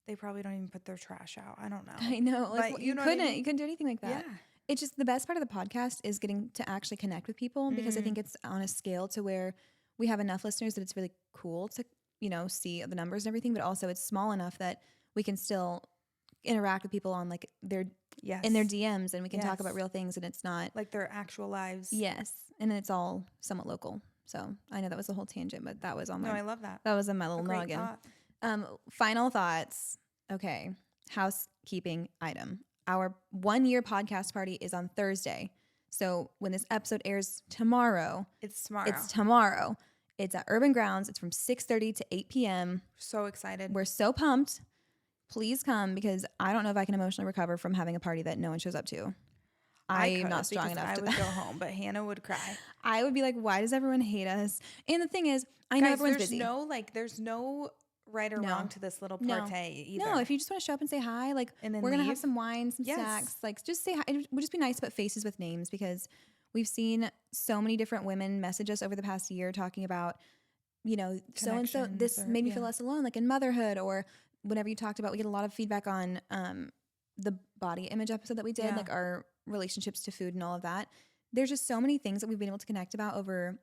they probably don't even put their trash out. I don't know. I know. Like but you couldn't do anything like that. Yeah. It's just the best part of the podcast is getting to actually connect with people because I think it's on a scale to where we have enough listeners that it's really cool to, you know, see the numbers and everything, but also it's small enough that we can still interact with people on like their in their DMs and we can talk about real things and it's not like their actual lives. Yes. And it's all somewhat local. So I know that was a whole tangent, but that was on my No, I love that. That was in my little noggin. Final thoughts. Okay. Housekeeping item. Our 1-year podcast party is on Thursday. So when this episode airs tomorrow. It's tomorrow. It's at Urban Grounds. It's from 6:30 to 8 p.m. So excited. We're so pumped. Please come because I don't know if I can emotionally recover from having a party that no one shows up to. I'm not strong enough I to would go home, but Hannah would cry. I would be like, why does everyone hate us? And the thing is, I know everyone's busy. There's no right or wrong to this little party either. No, if you just want to show up and say hi, like we're going to have some wine, some snacks, like just say hi. It would just be nice to put faces with names because we've seen so many different women message us over the past year talking about, you know, so-and-so, this made me feel less alone, like in motherhood or whenever you talked about, we get a lot of feedback on the body image episode that we did, like our relationships to food and all of that. There's just so many things that we've been able to connect about over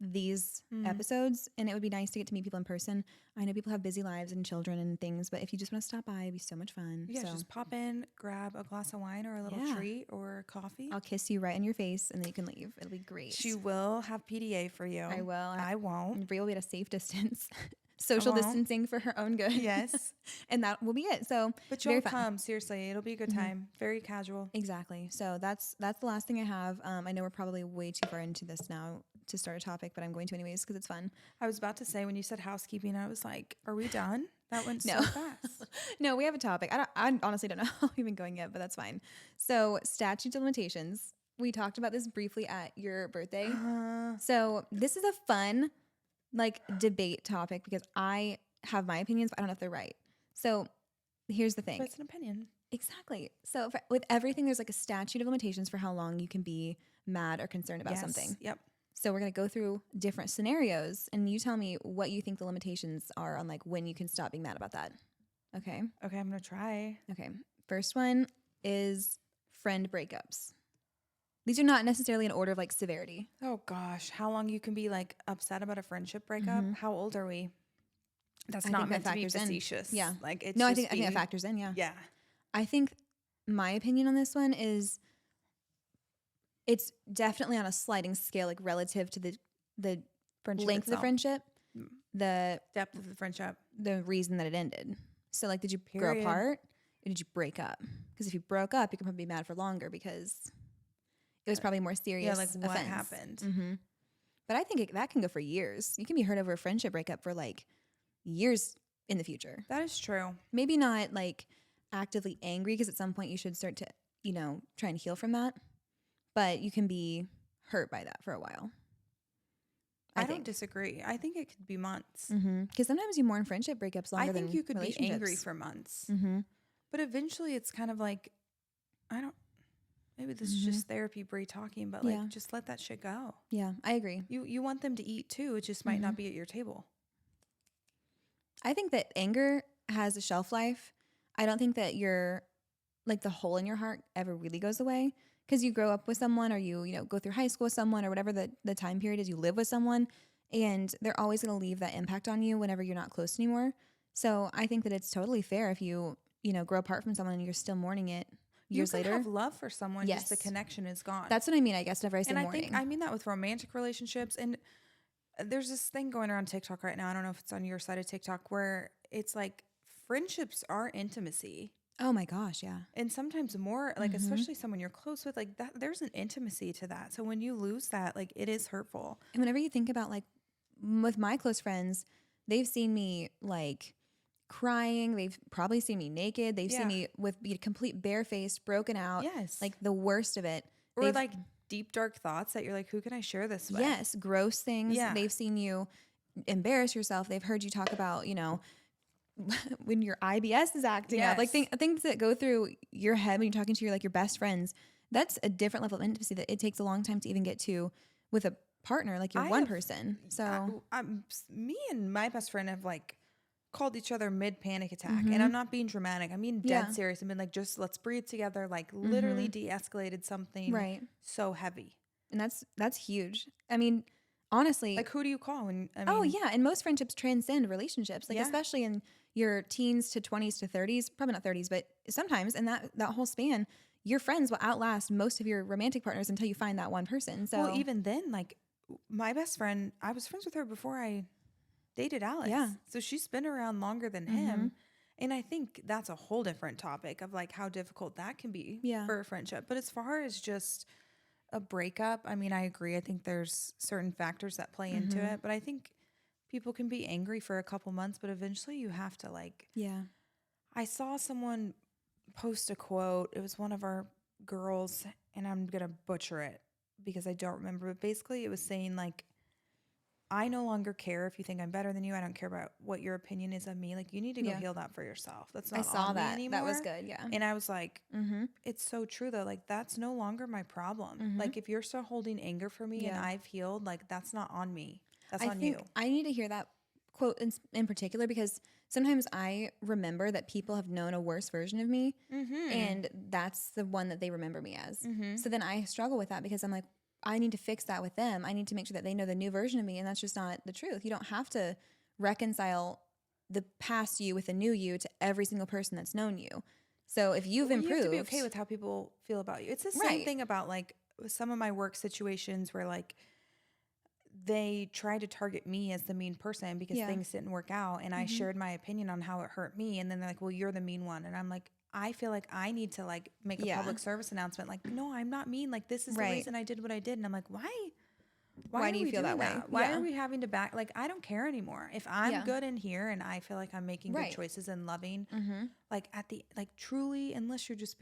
these episodes, and it would be nice to get to meet people in person. I know people have busy lives and children and things, but if you just want to stop by, it'd be so much fun. Yeah, just pop in, grab a glass of wine or a little treat or coffee. I'll kiss you right in your face, and then you can leave. It'll be great. She will have PDA for you. I will. I won't. Brie will be at a safe distance. Social distancing for her own good. Yes. And that will be it. So, but you'll come. Seriously, it'll be a good time. Very casual. Exactly. So that's the last thing I have. I know we're probably way too far into this now to start a topic, but I'm going to anyways because it's fun. I was about to say when you said housekeeping, I was like, are we done? That went so fast. No, we have a topic. I honestly don't know how we've been going yet, but that's fine. So statutes of limitations. We talked about this briefly at your birthday. So this is a fun debate topic because I have my opinions, but I don't know if they're right. So here's the thing. But it's an opinion. Exactly. So with everything, there's like a statute of limitations for how long you can be mad or concerned about something. Yep. So we're going to go through different scenarios and you tell me what you think the limitations are on like when you can stop being mad about that. Okay. Okay. I'm going to try. Okay. First one is friend breakups. These are not necessarily in order of like severity. Oh gosh, how long you can be like upset about a friendship breakup? How old are we? That's not meant to be facetious. Yeah, like it's I think that factors in. Yeah, yeah. I think my opinion on this one is it's definitely on a sliding scale, like relative to the friendship length of the friendship, the depth of the friendship, the reason that it ended. So like, did you grow apart or did you break up? Because if you broke up, you could probably be mad for longer because it was probably more serious. Yeah, like offense. what happened. Mm-hmm. But I think that can go for years. You can be hurt over a friendship breakup for like years in the future. That is true. Maybe not like actively angry because at some point you should start to, you know, try and heal from that. But you can be hurt by that for a while. I don't disagree. I think it could be months. Because sometimes you mourn friendship breakups longer than I think you could be angry for months. But eventually it's kind of like, maybe this is just therapy, Brie talking, but like just let that shit go. Yeah, I agree. You want them to eat too. It just might not be at your table. I think that anger has a shelf life. I don't think that your like the hole in your heart ever really goes away because you grow up with someone or you go through high school with someone or whatever the time period is, you live with someone and they're always going to leave that impact on you whenever you're not close anymore. So I think that it's totally fair if you grow apart from someone and you're still mourning it years later. You can have love for someone, just the connection is gone. That's what I mean, I guess, whenever I say mourning. And I mean that with romantic relationships. And there's this thing going around TikTok right now. I don't know if it's on your side of TikTok where it's like friendships are intimacy. Oh my gosh, yeah. And sometimes more, like especially someone you're close with, like that, there's an intimacy to that. So when you lose that, like it is hurtful. And whenever you think about like with my close friends, they've seen me like crying. They've probably seen me naked. They've seen me with be complete barefaced, broken out. Yes. Like the worst of it. Or like deep, dark thoughts that you're like, who can I share this with? Yes. Gross things. Yeah. They've seen you embarrass yourself. They've heard you talk about, you know, when your IBS is acting up, like things that go through your head when you're talking to your best friends. That's a different level of intimacy that it takes a long time to even get to with a partner, like your one person. So me and my best friend have like called each other mid panic attack, and I'm not being dramatic. I mean dead serious. I've been like, just let's breathe together. Like literally de-escalated something so heavy, and that's huge. I mean, honestly, like who do you call when? And most friendships transcend relationships, like especially in your teens to 20s to 30s, probably not 30s, but sometimes in that whole span, your friends will outlast most of your romantic partners until you find that one person. So well, even then, like my best friend, I was friends with her before I dated Alex. Yeah. So she's been around longer than him. And I think that's a whole different topic of like how difficult that can be for a friendship. But as far as just a breakup, I mean, I agree. I think there's certain factors that play into it. But I think people can be angry for a couple months, but eventually you have to like. Yeah. I saw someone post a quote. It was one of our girls, and I'm going to butcher it because I don't remember. But basically it was saying like, I no longer care if you think I'm better than you. I don't care about what your opinion is of me. Like, you need to go heal that for yourself. That's not I saw on that. me anymore. That was good. Yeah. And I was like, it's so true though. Like, that's no longer my problem. Like, if you're still holding anger for me and I've healed, like, that's not on me. That's on you. I need to hear that quote in particular because sometimes I remember that people have known a worse version of me, and that's the one that they remember me as. So then I struggle with that because I'm like, I need to fix that with them. I need to make sure that they know the new version of me, and that's just not the truth. You don't have to reconcile the past you with the new you to every single person that's known you. So if you've improved, you have to be okay with how people feel about you. It's the same thing about like some of my work situations where like they tried to target me as the mean person because things didn't work out, and I shared my opinion on how it hurt me, and then they're like, well, you're the mean one. And I'm like, I feel like I need to like make a public service announcement. Like, no, I'm not mean. Like, this is the reason I did what I did. And I'm like, why do you feel that way? Why are we having to back? Like, I don't care anymore. If I'm good in here and I feel like I'm making good choices and loving, like truly, unless you're just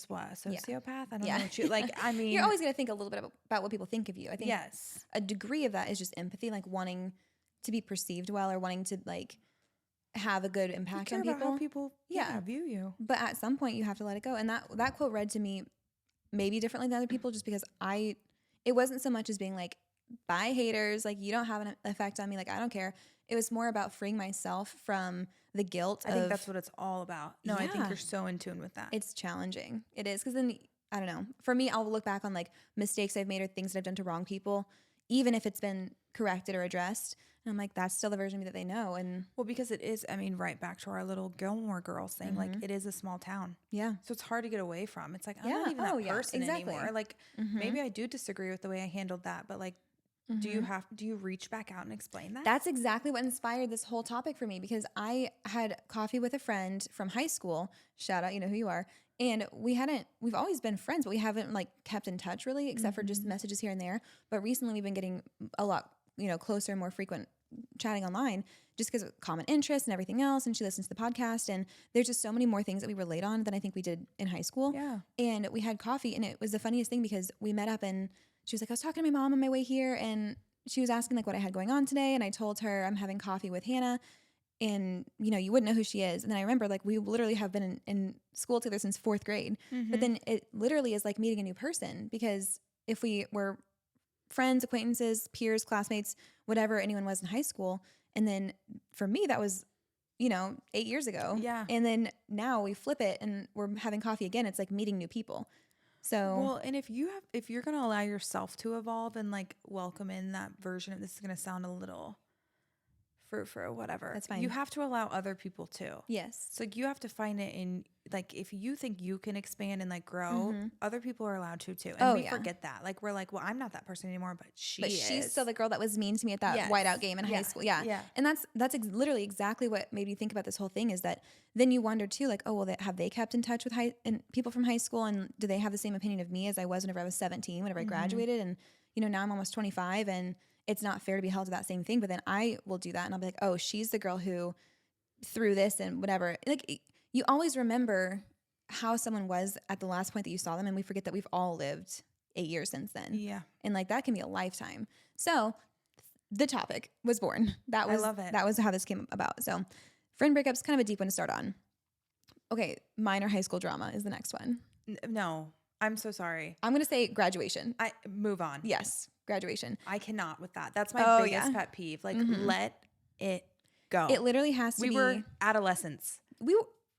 what, a sociopath? I don't know what you like. I mean, you're always going to think a little bit about what people think of you. I think yes, a degree of that is just empathy, like wanting to be perceived well or wanting to like have a good impact on people. About how people view you. But at some point you have to let it go. And that quote read to me maybe differently than other people just because it wasn't so much as being like, bye haters, like you don't have an effect on me, like I don't care. It was more about freeing myself from the guilt. I think that's what it's all about. No, I think you're so in tune with that. It's challenging. It is. Because then, I don't know. For me, I'll look back on like mistakes I've made or things that I've done to wrong people, even if it's been corrected or addressed. And I'm like, that's still the version of me that they know. And well, because it is, I mean, right back to our little Gilmore Girls thing, like it is a small town. Yeah. So it's hard to get away from. It's like, I'm not even that person anymore. Like maybe I do disagree with the way I handled that, but like, do you reach back out and explain that? That's exactly what inspired this whole topic for me because I had coffee with a friend from high school. Shout out, you know who you are. And we've always been friends, but we haven't like kept in touch really, except for just messages here and there. But recently we've been getting a lot, closer and more frequent chatting online just because of common interests and everything else. And she listens to the podcast, and there's just so many more things that we relate on than I think we did in high school. Yeah. And we had coffee, and it was the funniest thing because we met up and she was like, I was talking to my mom on my way here, and she was asking like what I had going on today. And I told her I'm having coffee with Hannah, and you wouldn't know who she is. And then I remember like we literally have been in school together since 4th grade, but then it literally is like meeting a new person because if we were friends, acquaintances, peers, classmates, whatever anyone was in high school. And then for me, that was, 8 years ago. Yeah. And then now we flip it and we're having coffee again. It's like meeting new people. So, well, and if you're going to allow yourself to evolve and like welcome in that version of, this is going to sound a little for whatever. That's fine. You have to allow other people too. Yes. So you have to find it in, like, if you think you can expand and like grow, other people are allowed to too. And we forget that. Like, we're like, well, I'm not that person anymore, but she's still the girl that was mean to me at that whiteout game in high school. Yeah. Yeah. And that's literally exactly what made me think about this whole thing is that then you wonder too, like, oh, well, have they kept in touch with people from high school? And do they have the same opinion of me as I was whenever I was 17, whenever I graduated? And, now I'm almost 25, and it's not fair to be held to that same thing. But then I will do that and I'll be like, oh, she's the girl who threw this and whatever. Like, you always remember how someone was at the last point that you saw them, and we forget that we've all lived 8 years since then. Yeah. And like that can be a lifetime. So the topic was born. I love it. That was how this came about. So friend breakups, kind of a deep one to start on. Okay, minor high school drama is the next one. No, I'm so sorry. I'm going to say graduation. Move on. Yes, graduation. I cannot with that. That's my biggest pet peeve. Like, let it go. It literally has to be. We were adolescents.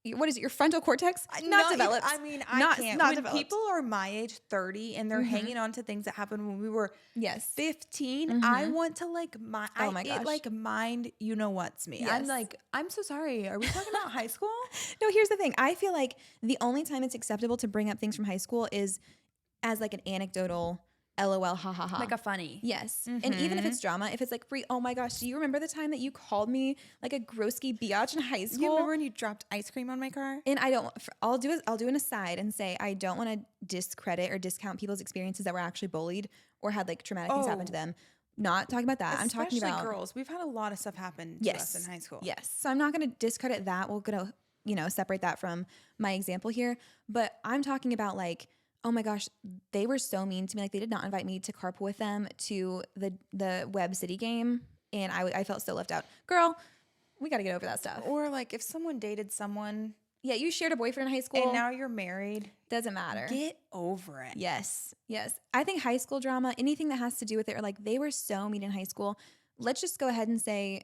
What is it? Your frontal cortex? Not developed. I mean, I can't. Not when developed. People are my age, 30, and they're hanging on to things that happened when we were 15. I want to like mind. Oh my gosh. It like mind. You know what's me. Yes. I'm like, I'm so sorry. Are we talking about high school? No. Here's the thing. I feel like the only time it's acceptable to bring up things from high school is as like an anecdotal. LOL, ha ha ha. Like a funny. Yes. And even if it's drama, if it's like free, oh my gosh, do you remember the time that you called me like a grosky biatch in high school? You remember when you dropped ice cream on my car? And I'll do an aside and say I don't want to discredit or discount people's experiences that were actually bullied or had like traumatic things happen to them. Not talking about that. I'm talking about girls. We've had a lot of stuff happen to us in high school. Yes. So I'm not going to discredit that. We're going to, separate that from my example here. But I'm talking about like, oh my gosh, they were so mean to me. Like they did not invite me to carpool with them to the Web City game. And I felt so left out. Girl, we got to get over that stuff. Or like if someone dated someone. Yeah, you shared a boyfriend in high school. And now you're married. Doesn't matter. Get over it. Yes. I think high school drama, anything that has to do with it, or like they were so mean in high school. Let's just go ahead and say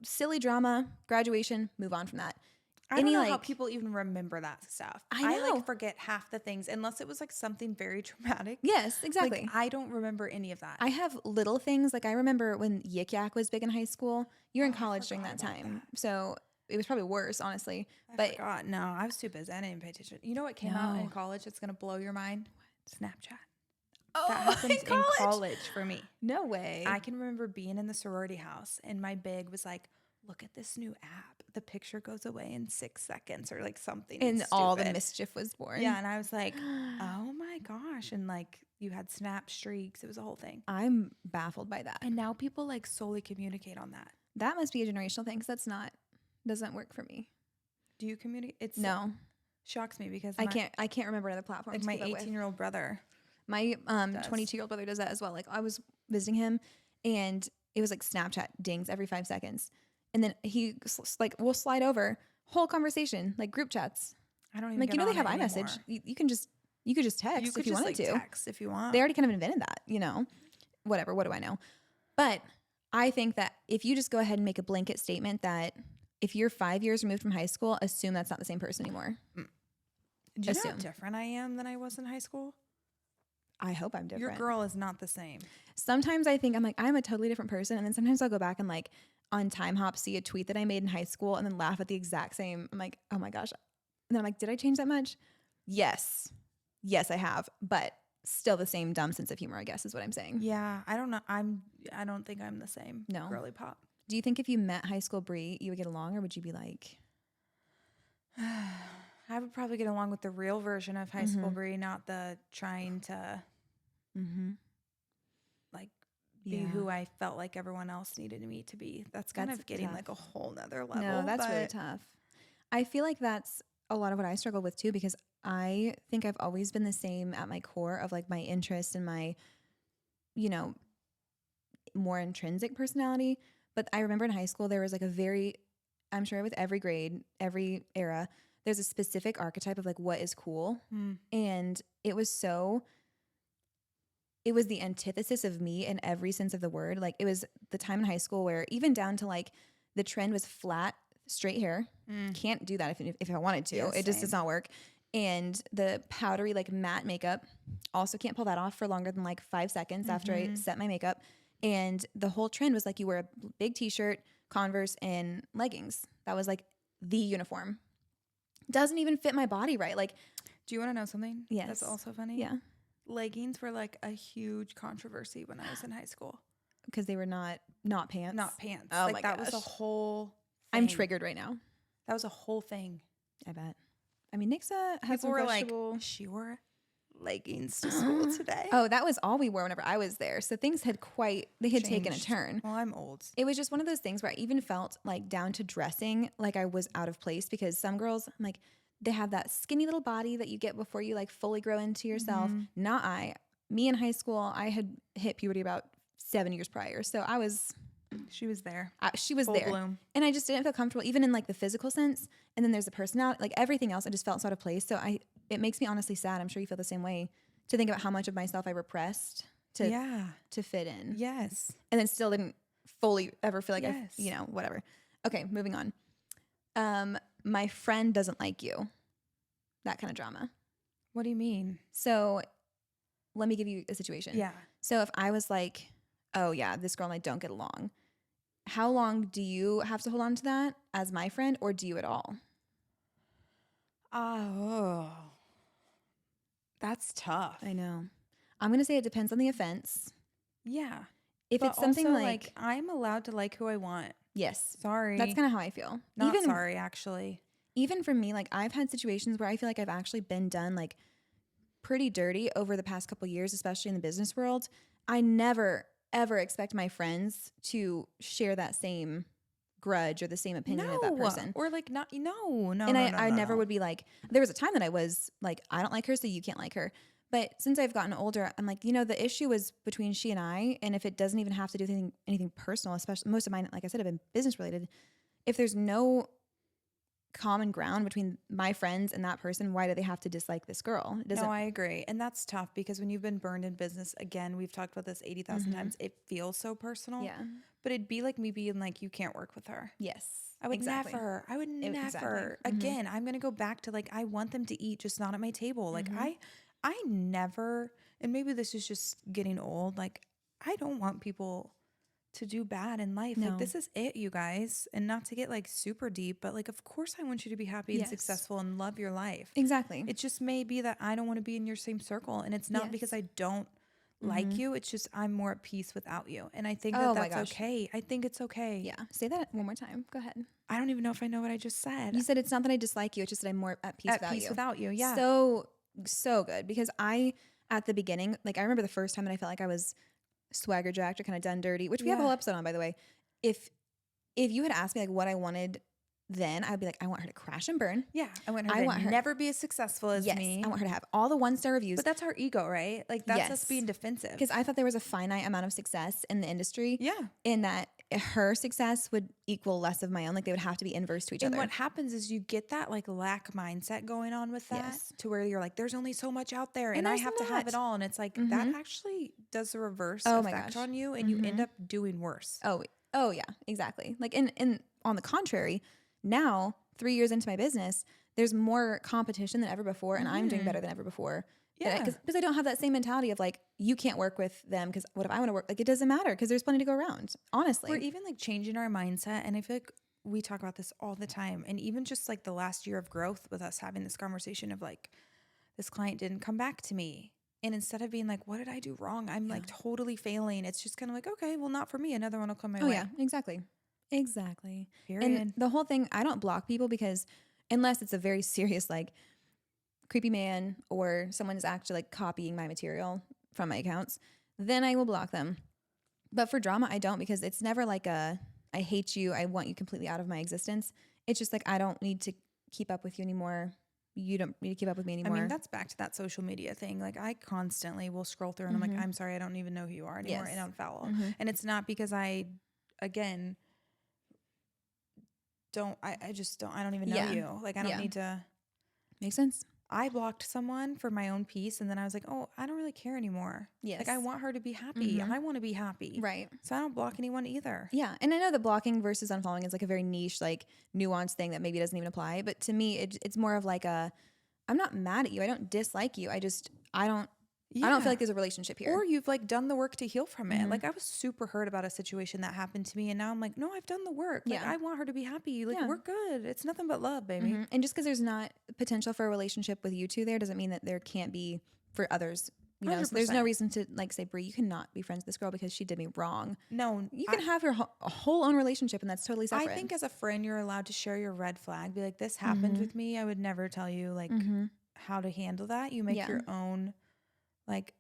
silly drama, graduation, move on from that. I don't know how people even remember that stuff. I like forget half the things unless it was like something very traumatic. Yes, exactly. Like, I don't remember any of that. I have little things. Like I remember when Yik Yak was big in high school. You were in college during that time. So it was probably worse, honestly. I forgot. No, I was too busy. I didn't even pay attention. You know what came out in college that's going to blow your mind? What? Snapchat. Oh, that happened in college for me. No way. I can remember being in the sorority house and my big was like, look at this new app. The picture goes away in 6 seconds or like something. And all the mischief was born. Yeah. And I was like, oh my gosh. And like you had snap streaks. It was a whole thing. I'm baffled by that. And now people like solely communicate on that. That must be a generational thing because doesn't work for me. Do you communicate? No. Shocks me because I can't remember other platforms. Like my 18-year-old brother. My 22-year-old brother does that as well. Like I was visiting him and it was like Snapchat dings every 5 seconds. And then he like will slide over whole conversation, like group chats. I don't even like, they have iMessage. You could just text if you wanted to. Text if you want. They already kind of invented that, whatever. What do I know? But I think that if you just go ahead and make a blanket statement that if you're 5 years removed from high school, assume that's not the same person anymore. Do you know how different I am than I was in high school? I hope I'm different. Your girl is not the same. Sometimes I think I'm a totally different person. And then sometimes I'll go back and like on Time Hop, see a tweet that I made in high school and then laugh at the exact same. I'm like, oh my gosh. And then I'm like, did I change that much? Yes, I have. But still the same dumb sense of humor, I guess is what I'm saying. Yeah. I don't know. I don't think I'm the same. No. Girly pop. Do you think if you met high school Brie, you would get along, or would you be like? I would probably get along with the real version of high school Brie, not the trying to like be who I felt like everyone else needed me to be. That's kind of getting tough. Like a whole nother level. No, that's really tough. I feel like that's a lot of what I struggle with too, because I think I've always been the same at my core of like my interest and my, more intrinsic personality. But I remember in high school, there was like I'm sure with every grade, every era, there's a specific archetype of like what is cool. And it was the antithesis of me in every sense of the word. Like it was the time in high school where even down to like the trend was flat, straight hair. Can't do that if I wanted to. Yeah, it just does not work. And the powdery like matte makeup, also can't pull that off for longer than like 5 seconds after I set my makeup. And the whole trend was like you wear a big t-shirt, Converse, and leggings. That was like the uniform. Doesn't even fit my body right. Like, do you want to know something? Yes. That's also funny. Yeah. Leggings were like a huge controversy when I was in high school. Because they were not pants. Not pants. Oh like my that gosh. was a whole thing. I'm triggered right now. That was a whole thing. I bet. I mean, Nixa has People some were questionable. like, she wore leggings to school today. Oh, that was all we wore whenever I was there. So things had taken a Changed. turn. Well, I'm old. It was just one of those things where I even felt like down to dressing like I was out of place, because some girls, I'm like, they have that skinny little body that you get before you like fully grow into yourself. Not I. Me in high school, I had hit puberty about 7 years prior. So She was there. She was Full there. bloom. And I just didn't feel comfortable, even in like the physical sense. And then there's the personality, like everything else, I just felt so out of place. So it makes me honestly sad. I'm sure you feel the same way, to think about how much of myself I repressed to fit in. Yes. And then still didn't fully ever feel like Yes. whatever. Okay, moving on. My friend doesn't like you. That kind of drama. What do you mean? So let me give you a situation. Yeah. So if I was like, oh yeah, this girl and I don't get along, how long do you have to hold on to that as my friend, or do you at all? Oh, that's tough. I know. I'm going to say it depends on the offense. Yeah. If But it's something also, like, I'm allowed to like who I want. yes, Sorry. that's kind of how I feel. Not sorry, actually. Even for me, like I've had situations where I feel like I've actually been done like pretty dirty over the past couple years, especially in the business world. I never, ever expect my friends to share that same grudge or the same opinion of that person. Or like not, no. And I never would be like, there was a time that I was like, I don't like her, so you can't like her. But since I've gotten older, I'm like, the issue was between she and I. And if it doesn't even have to do anything personal, especially most of mine, like I said, have been business related. If there's no common ground between my friends and that person, why do they have to dislike this girl? No, I agree. And that's tough, because when you've been burned in business, again, we've talked about this 80,000 times, it feels so personal. Yeah. But it'd be like me being like, you can't work with her. Yes. I would exactly. never. I would never. Exactly. Again, I'm going to go back to like, I want them to eat, just not at my table. Like I never, and maybe this is just getting old. Like I don't want people to do bad in life. No. Like this is it, you guys. And not to get like super deep, but like, of course I want you to be happy and successful and love your life. Exactly. It just may be that I don't want to be in your same circle. And it's not because I don't like you. It's just, I'm more at peace without you. And I think that's okay. I think it's okay. Yeah. Say that one more time. Go ahead. I don't even know if I know what I just said. You said it's not that I dislike you. It's just that I'm more at peace without you. Yeah. So good. Because at the beginning, like I remember the first time that I felt like I was swagger jacked or kind of done dirty, which we have a whole episode on, by the way. If you had asked me like what I wanted then, I'd be like, I want her to crash and burn. Yeah. I want her to never be as successful as me. I want her to have all the 1-star reviews. But that's our ego, right? Like that's us being defensive. Because I thought there was a finite amount of success in the industry. Yeah. In that her success would equal less of my own. Like they would have to be inverse to each other. And what happens is you get that like lack mindset going on with that to where you're like, there's only so much out there and I have to have it all. And it's like, that actually does the reverse effect on you and you end up doing worse. Oh yeah, exactly. Like and on the contrary, now 3 years into my business, there's more competition than ever before and I'm doing better than ever before. Yeah. Because I don't have that same mentality of like, you can't work with them because what if I want to work? Like it doesn't matter because there's plenty to go around, honestly. We're even like changing our mindset. And I feel like we talk about this all the time. And even just like the last year of growth with us having this conversation of like, this client didn't come back to me. And instead of being like, what did I do wrong? I'm like totally failing. It's just kind of like, okay, well, not for me. Another one will come my way. Yeah, exactly. Period. And the whole thing, I don't block people because unless it's a very serious, like creepy man or someone is actually like copying my material from my accounts, then I will block them. But for drama, I don't, because it's never like I hate you. I want you completely out of my existence. It's just like, I don't need to keep up with you anymore. You don't need to keep up with me anymore. I mean, that's back to that social media thing. Like I constantly will scroll through and I'm like, I'm sorry, I don't even know who you are anymore. And I'll follow. And it's not because I don't even know you. Like I don't need to. Makes sense. I blocked someone for my own peace. And then I was like, oh, I don't really care anymore. Yes. Like I want her to be happy. I want to be happy. Right. So I don't block anyone either. Yeah. And I know that blocking versus unfollowing is like a very niche, like nuanced thing that maybe doesn't even apply. But to me, it's more of like I'm not mad at you. I don't dislike you. I don't feel like there's a relationship here. Or you've like done the work to heal from it. Like I was super hurt about a situation that happened to me. And now I'm like, no, I've done the work. Like I want her to be happy. Like we're good. It's nothing but love, baby. And just because there's not potential for a relationship with you two there doesn't mean that there can't be for others. You know, so there's no reason to like say, Brie, you cannot be friends with this girl because she did me wrong. No. You can have your whole own relationship and that's totally separate. I think as a friend, you're allowed to share your red flag. Be like, this happened with me. I would never tell you like how to handle that. You make your own like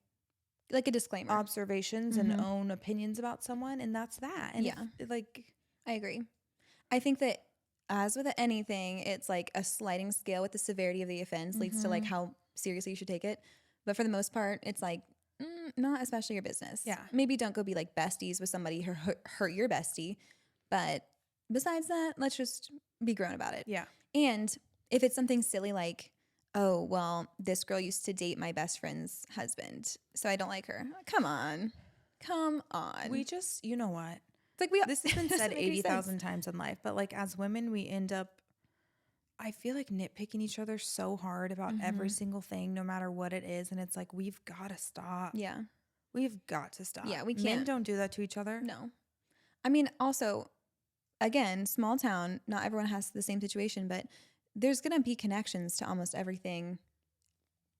a disclaimer, observations and own opinions about someone, and that's that. And I agree. I think that as with anything, it's like a sliding scale with the severity of the offense leads to like how seriously you should take it. But for the most part, it's like not especially your business. Yeah. Maybe don't go be like besties with somebody who hurt your bestie. But besides that, let's just be grown about it. Yeah. And if it's something silly like, oh, well, this girl used to date my best friend's husband, so I don't like her. Come on. We just, you know what? It's like this has been said 80,000 times in life, but like as women, we end up, I feel like nitpicking each other so hard about every single thing, no matter what it is. And it's like, we've got to stop. Yeah. We've got to stop. Yeah, we can't. Men don't do that to each other. No. I mean, also, again, small town, not everyone has the same situation, but there's going to be connections to almost everything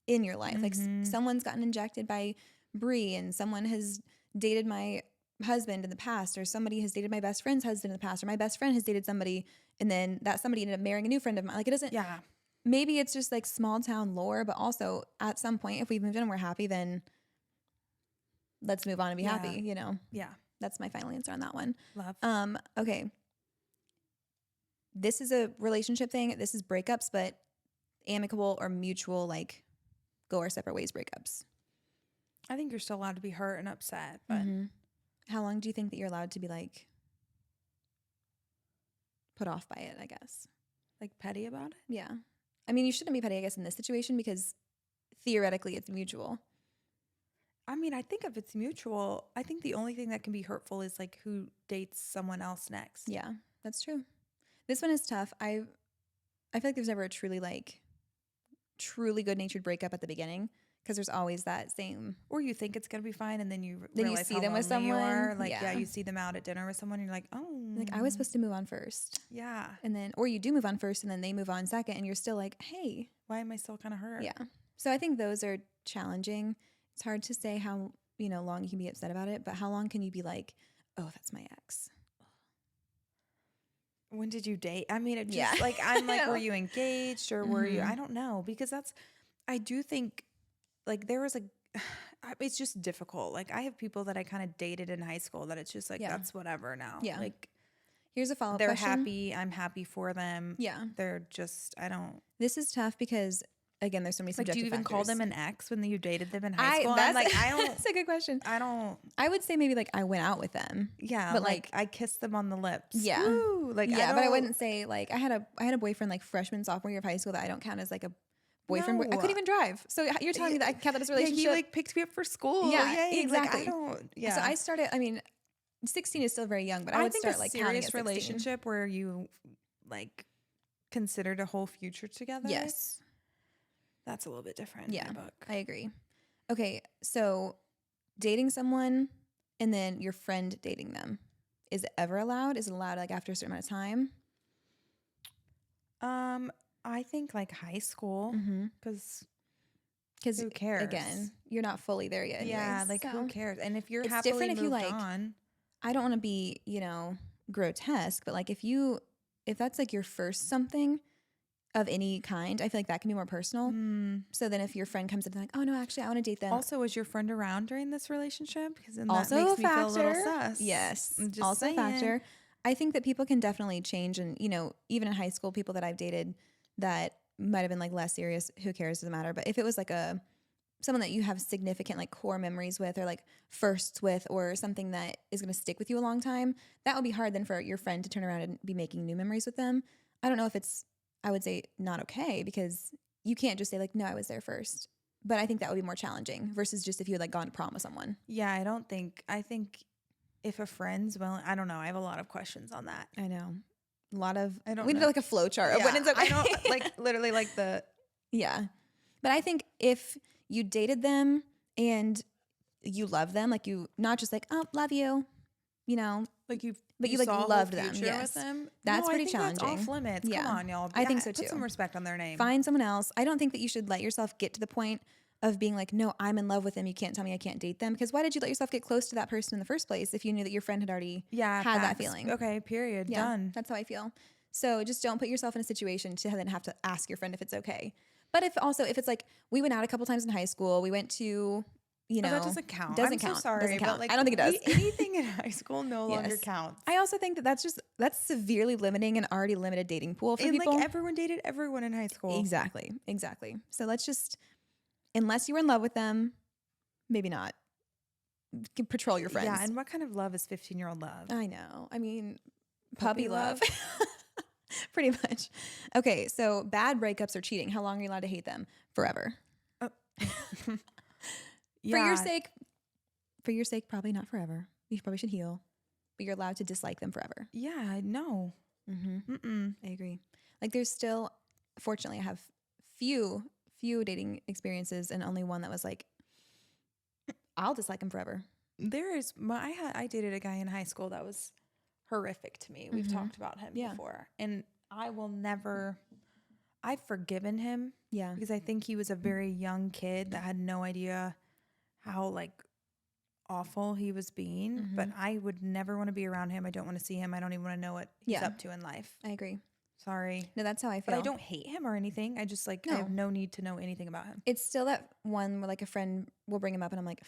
in your life. Like someone's gotten injected by Brie and someone has dated my husband in the past, or somebody has dated my best friend's husband in the past, or my best friend has dated somebody and then that somebody ended up marrying a new friend of mine. Like it doesn't, maybe it's just like small town lore, but also at some point, if we've moved in and we're happy, then let's move on and be happy, you know? Yeah. That's my final answer on that one. Love. Okay. This is a relationship thing. This is breakups, but amicable or mutual, like go our separate ways breakups. I think you're still allowed to be hurt and upset, but how long do you think that you're allowed to be like put off by it, I guess? Like petty about it? Yeah. I mean, you shouldn't be petty, I guess, in this situation because theoretically it's mutual. I mean, I think if it's mutual, I think the only thing that can be hurtful is like who dates someone else next. Yeah, that's true. This one is tough. I feel like there's never a truly good-natured breakup at the beginning because there's always that same. Or you think it's gonna be fine, and then you realize see how them with lonely you someone. are. Like you see them out at dinner with someone, and you're like, oh, like I was supposed to move on first. Yeah. And then, or you do move on first, and then they move on second, and you're still like, hey, why am I still kind of hurt? Yeah. So I think those are challenging. It's hard to say how long you can be upset about it, but how long can you be like, oh, that's my ex? When did you date? I mean, it just like, I'm like, were you engaged or were you, I don't know, because I do think like there was it's just difficult. Like I have people that I kind of dated in high school that it's just like, that's whatever now. Yeah. Like here's a follow-up they're question. happy. I'm happy for them. Yeah. They're just, I don't. This is tough because again, there's so many subjective do you even factors. call them an ex when you dated them in high school? I don't. That's a good question. I would say maybe like I went out with them. Yeah, but like I kissed them on the lips. Yeah, woo, like yeah, but I wouldn't say like I had a boyfriend like freshman sophomore year of high school that I don't count as like a boyfriend. No. I couldn't even drive. So you're telling me that I count that as a relationship? Yeah, he like picked me up for school. Yeah, yay. exactly. Like, I don't. Yeah. So I started. I mean, 16 is still very young, but I would think start a like counting serious at 16. relationship where you like considered a whole future together. Yes. That's a little bit different in my book. I agree. Okay, so dating someone and then your friend dating them. Is it ever allowed? Is it allowed like after a certain amount of time? I think like high school because who cares? Again, you're not fully there yet. Anyways, yeah, like who cares? And if you're it's happily different if moved you like, on. I don't want to be, grotesque, but like if that's like your first something of any kind, I feel like that can be more personal. So then if your friend comes in and like, oh no, actually I want to date them. Also, was your friend around during this relationship? Because then also that makes a me factor. feel a little sus. Yes. I'm just also saying. a factor. I think that people can definitely change, and even in high school, people that I've dated that might have been like less serious, who cares, doesn't matter. But if it was like someone that you have significant like core memories with or like firsts with or something that is going to stick with you a long time, that would be hard then for your friend to turn around and be making new memories with them. I don't know if I would say not okay, because you can't just say like, no, I was there first. But I think that would be more challenging versus just if you had like gone to prom with someone. Yeah, I think if a friend's willing, I don't know. I have a lot of questions on that. I know. A lot of, we need like a flow chart of when it's okay. I don't like literally like yeah. But I think if you dated them and you love them, like you, not just like, oh, love you, like you like loved them. Yes. With them. That's pretty challenging. That's off limits. Yeah. Come on, y'all. I think so too. Put some respect on their name. Find someone else. I don't think that you should let yourself get to the point of being like, no, I'm in love with them. You can't tell me I can't date them. Because why did you let yourself get close to that person in the first place if you knew that your friend had already had that feeling? Okay, period. Yeah, done. That's how I feel. So just don't put yourself in a situation to then have to ask your friend if it's okay. But if it's like we went out a couple times in high school, we went to you know, that doesn't count. Doesn't I'm count. so sorry, Doesn't count. but like I don't think it does. Anything in high school no longer Yes. counts. I also think that that's severely limiting an already limited dating pool for people. Like everyone dated everyone in high school. Exactly. So let's just, unless you were in love with them, maybe not. Patrol your friends. Yeah, and what kind of love is 15-year-old love? I know. I mean, puppy love. Pretty much. Okay, so bad breakups or cheating. How long are you allowed to hate them? Forever. Yeah. For your sake, probably not forever. You probably should heal, but you're allowed to dislike them forever. Yeah, no. I agree. Like there's still, fortunately, I have few dating experiences and only one that was like, I'll dislike him forever. I dated a guy in high school that was horrific to me. We've talked about him before, and I've forgiven him. Yeah. Because I think he was a very young kid that had no idea how like awful he was being, but I would never want to be around him. I don't want to see him. I don't even want to know what he's up to in life. I agree. Sorry. No, that's how I feel. But I don't hate him or anything. I just I have no need to know anything about him. It's still that one where like a friend will bring him up and I'm like,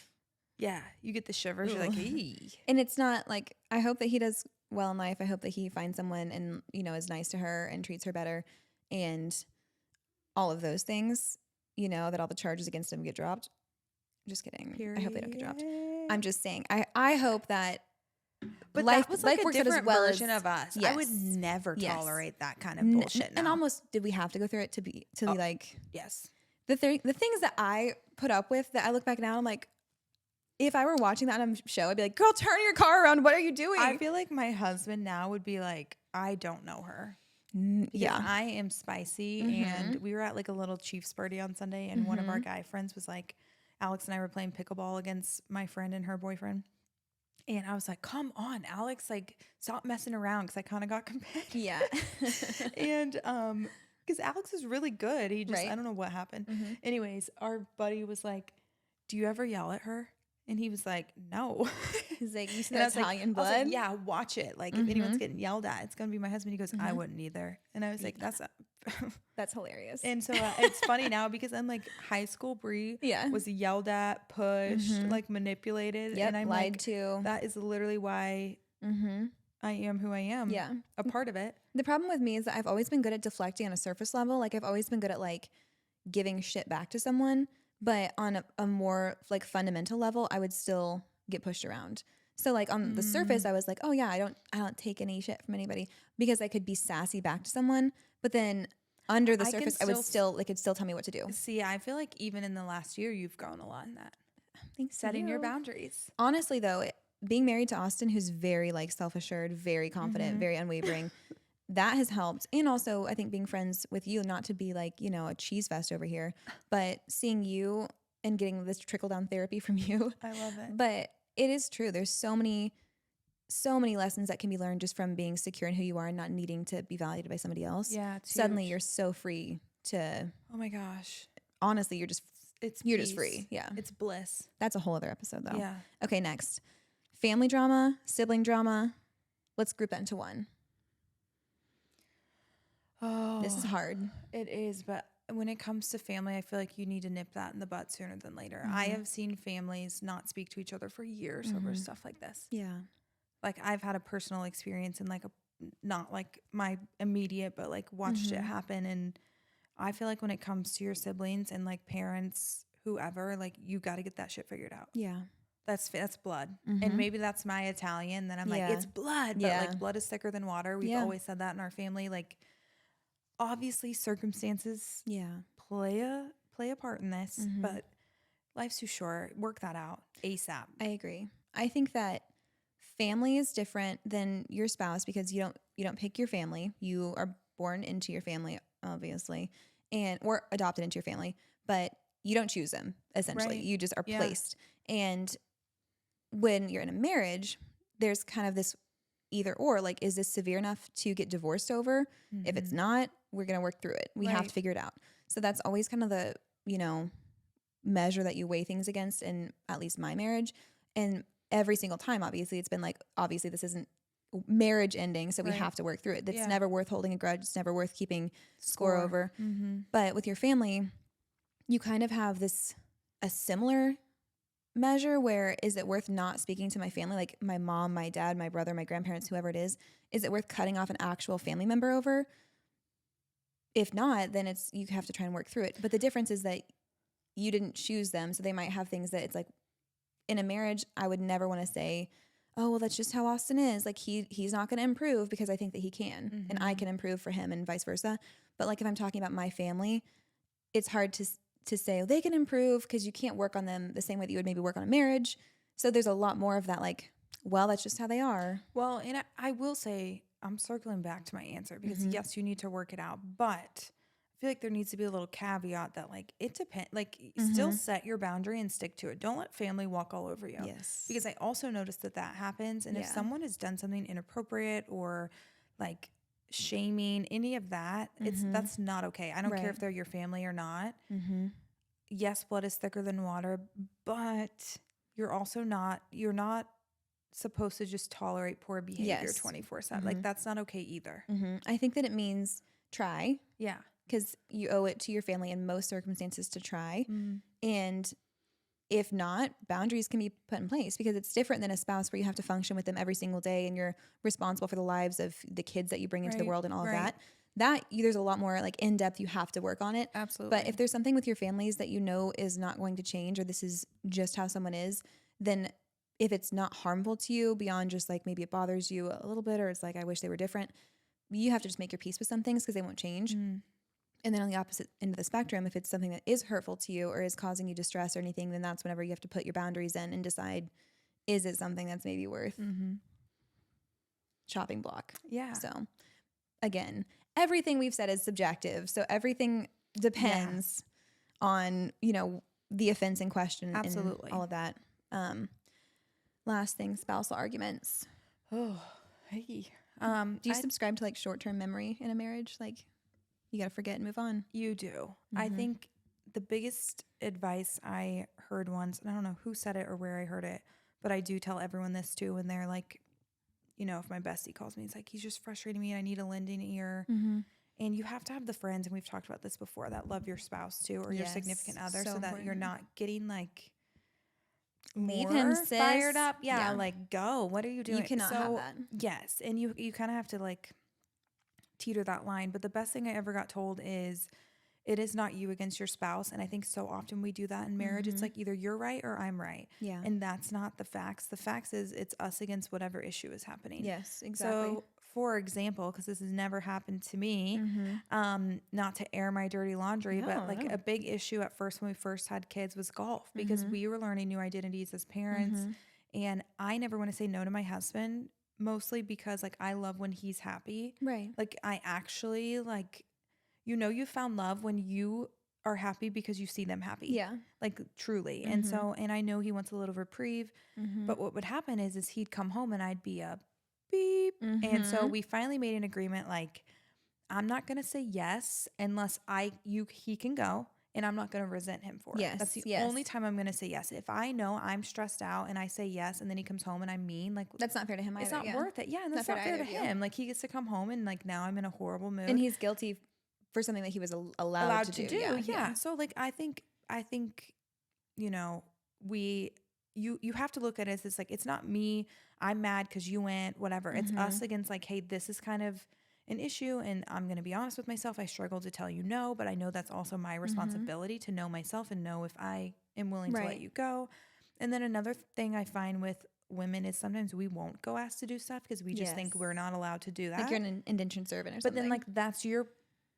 yeah, you get the shivers. You're like, eee. And it's not like, I hope that he does well in life. I hope that he finds someone and, you know, is nice to her and treats her better and all of those things, you know, that all the charges against him get dropped. Just kidding. Period. I hope they don't get dropped. I'm just saying, I hope that but life, that was like life a works out different as well version as, of us. Yes. I would never Yes. tolerate that kind of bullshit. And now. almost, did we have to go through it to be like, yes. the things that I put up with that I look back now, I'm like, if I were watching that on a show, I'd be like, girl, turn your car around. What are you doing? I feel like my husband now would be like, I don't know her. Yeah. I am spicy. And we were at like a little Chiefs party on Sunday, and one of our guy friends was like, Alex and I were playing pickleball against my friend and her boyfriend. And I was like, come on, Alex, like stop messing around. Cause I kind of got competitive. Yeah. And, cause Alex is really good. He just, Right. I don't know what happened. Anyways, our buddy was like, do you ever yell at her? And he was like, no. He's like, you see And I that was like- Italian I was blood? like, yeah, watch it. Like if anyone's getting yelled at, it's going to be my husband. He goes, I wouldn't either. And I was like, that's That's hilarious. and so it's funny now because I'm like high school Bree was yelled at, pushed, like manipulated. Yep, And I'm lied like, to. that is literally why I am who I am. Yeah. A part of it. The problem with me is that I've always been good at deflecting on a surface level. Like I've always been good at like giving shit back to someone, but on a more like fundamental level, I would still get pushed around. So like on the surface, I was like, oh yeah, I don't take any shit from anybody because I could be sassy back to someone. But then under the surface, I would still, they could still tell me what to do. See, I feel like even in the last year, you've grown a lot in that. Thanks. Setting your boundaries. Honestly though, being married to Austin, who's very like self-assured, very confident, very unwavering, that has helped. And also I think being friends with you, not to be like, you know, a cheese fest over here, but seeing you and getting this trickle down therapy from you. I love it. But it is true. There's so many lessons that can be learned just from being secure in who you are and not needing to be validated by somebody else. Yeah. It's Suddenly huge. you're so free to, Oh my gosh. honestly, you're just Peace. free. Yeah. It's bliss. That's a whole other episode though. Yeah. Okay. Next, family drama, sibling drama. Let's group that into one. Oh, This is hard. It is, but when it comes to family, I feel like you need to nip that in the butt sooner than later. I have seen families not speak to each other for years over stuff like this. Yeah. Like I've had a personal experience in like not like my immediate, but like watched it happen. And I feel like when it comes to your siblings and like parents, whoever, like you got to get that shit figured out. Yeah. That's blood. And maybe that's my Italian. Then I'm like, Yeah. it's blood, but like blood is thicker than water. We've always said that in our family. Like obviously circumstances play a part in this, but life's too short. Work that out ASAP. I agree. I think that family is different than your spouse because you don't pick your family. You are born into your family, obviously, or adopted into your family, but you don't choose them, essentially. Right. You just are placed. And when you're in a marriage, there's kind of this either or, like, is this severe enough to get divorced over? If it's not, we're going to work through it. We have to figure it out. So that's always kind of the, measure that you weigh things against in at least my marriage. And every single time, obviously, it's been like, obviously this isn't marriage ending, so we have to work through it. It's never worth holding a grudge. It's never worth keeping score over. But with your family, you kind of have a similar measure where is it worth not speaking to my family, like my mom, my dad, my brother, my grandparents, whoever it is it worth cutting off an actual family member over? If not, then you have to try and work through it. But the difference is that you didn't choose them, so they might have things that it's like in a marriage, I would never want to say, oh, well, that's just how Austin is. Like he's not going to improve because I think that he can and I can improve for him and vice versa. But like if I'm talking about my family, it's hard to say, oh, they can improve because you can't work on them the same way that you would maybe work on a marriage. So there's a lot more of that like, well, that's just how they are. Well, and I will say, I'm circling back to my answer because yes, you need to work it out, but I feel like there needs to be a little caveat that like it depends, like still set your boundary and stick to it. Don't let family walk all over you. Yes. Because I also noticed that happens. And if someone has done something inappropriate or like shaming, any of that, that's not okay. I don't care if they're your family or not. Yes, blood is thicker than water, but you're not supposed to just tolerate poor behavior 24/7. Like that's not okay either. I think that it means try. Yeah. Because you owe it to your family in most circumstances to try. And if not, boundaries can be put in place because it's different than a spouse where you have to function with them every single day and you're responsible for the lives of the kids that you bring into the world and all of that. There's a lot more like in depth, you have to work on it. Absolutely. But if there's something with your families that you know is not going to change or this is just how someone is, then if it's not harmful to you beyond just like maybe it bothers you a little bit or it's like I wish they were different, you have to just make your peace with some things because they won't change. And then on the opposite end of the spectrum, if it's something that is hurtful to you or is causing you distress or anything, then that's whenever you have to put your boundaries in and decide, is it something that's maybe worth chopping block? Yeah. So again, everything we've said is subjective. So everything depends on, the offense in question. Absolutely. And all of that. Last thing, spousal arguments. Oh, hey. Do you subscribe to like short-term memory in a marriage? Like you got to forget and move on. You do. I think the biggest advice I heard once, and I don't know who said it or where I heard it, but I do tell everyone this too when they're like, if my bestie calls me, it's like, he's just frustrating me and I need a lending ear. And you have to have the friends, and we've talked about this before, that love your spouse too or your significant other so that you're not getting like leave him, sis. Fired up. Yeah, like go. What are you doing? You cannot have that. Yes, and you kind of have to like teeter that line. But the best thing I ever got told is it is not you against your spouse. And I think so often we do that in marriage. It's like either you're right or I'm right. Yeah. And that's not the facts. The facts is it's us against whatever issue is happening. Yes, exactly. So for example, because this has never happened to me, not to air my dirty laundry, but like a big issue at first when we first had kids was golf because we were learning new identities as parents. And I never want to say no to my husband, mostly because like I love when he's happy. Right. Like I actually like, you found love when you are happy because you see them happy. Yeah. Like truly. And so, and I know he wants a little reprieve, but what would happen is he'd come home and I'd be a beep. And so we finally made an agreement. Like, I'm not going to say yes unless he can go. And I'm not going to resent him for it. That's the only time I'm going to say yes. If I know I'm stressed out and I say yes and then he comes home and I'm mean, like that's not fair to him either. It's not worth it. Yeah, and that's not fair to him. Like he gets to come home and like now I'm in a horrible mood. And he's guilty for something that he was allowed to do. Yeah. So like I think you have to look at it as this like it's not me. I'm mad because you went whatever. It's us against like, hey, this is kind of an issue and I'm going to be honest with myself. I struggle to tell you no, but I know that's also my responsibility to know myself and know if I am willing to let you go. And then another thing I find with women is sometimes we won't go ask to do stuff because we just think we're not allowed to do that. Like you're an indentured servant or something. something. But then like that's your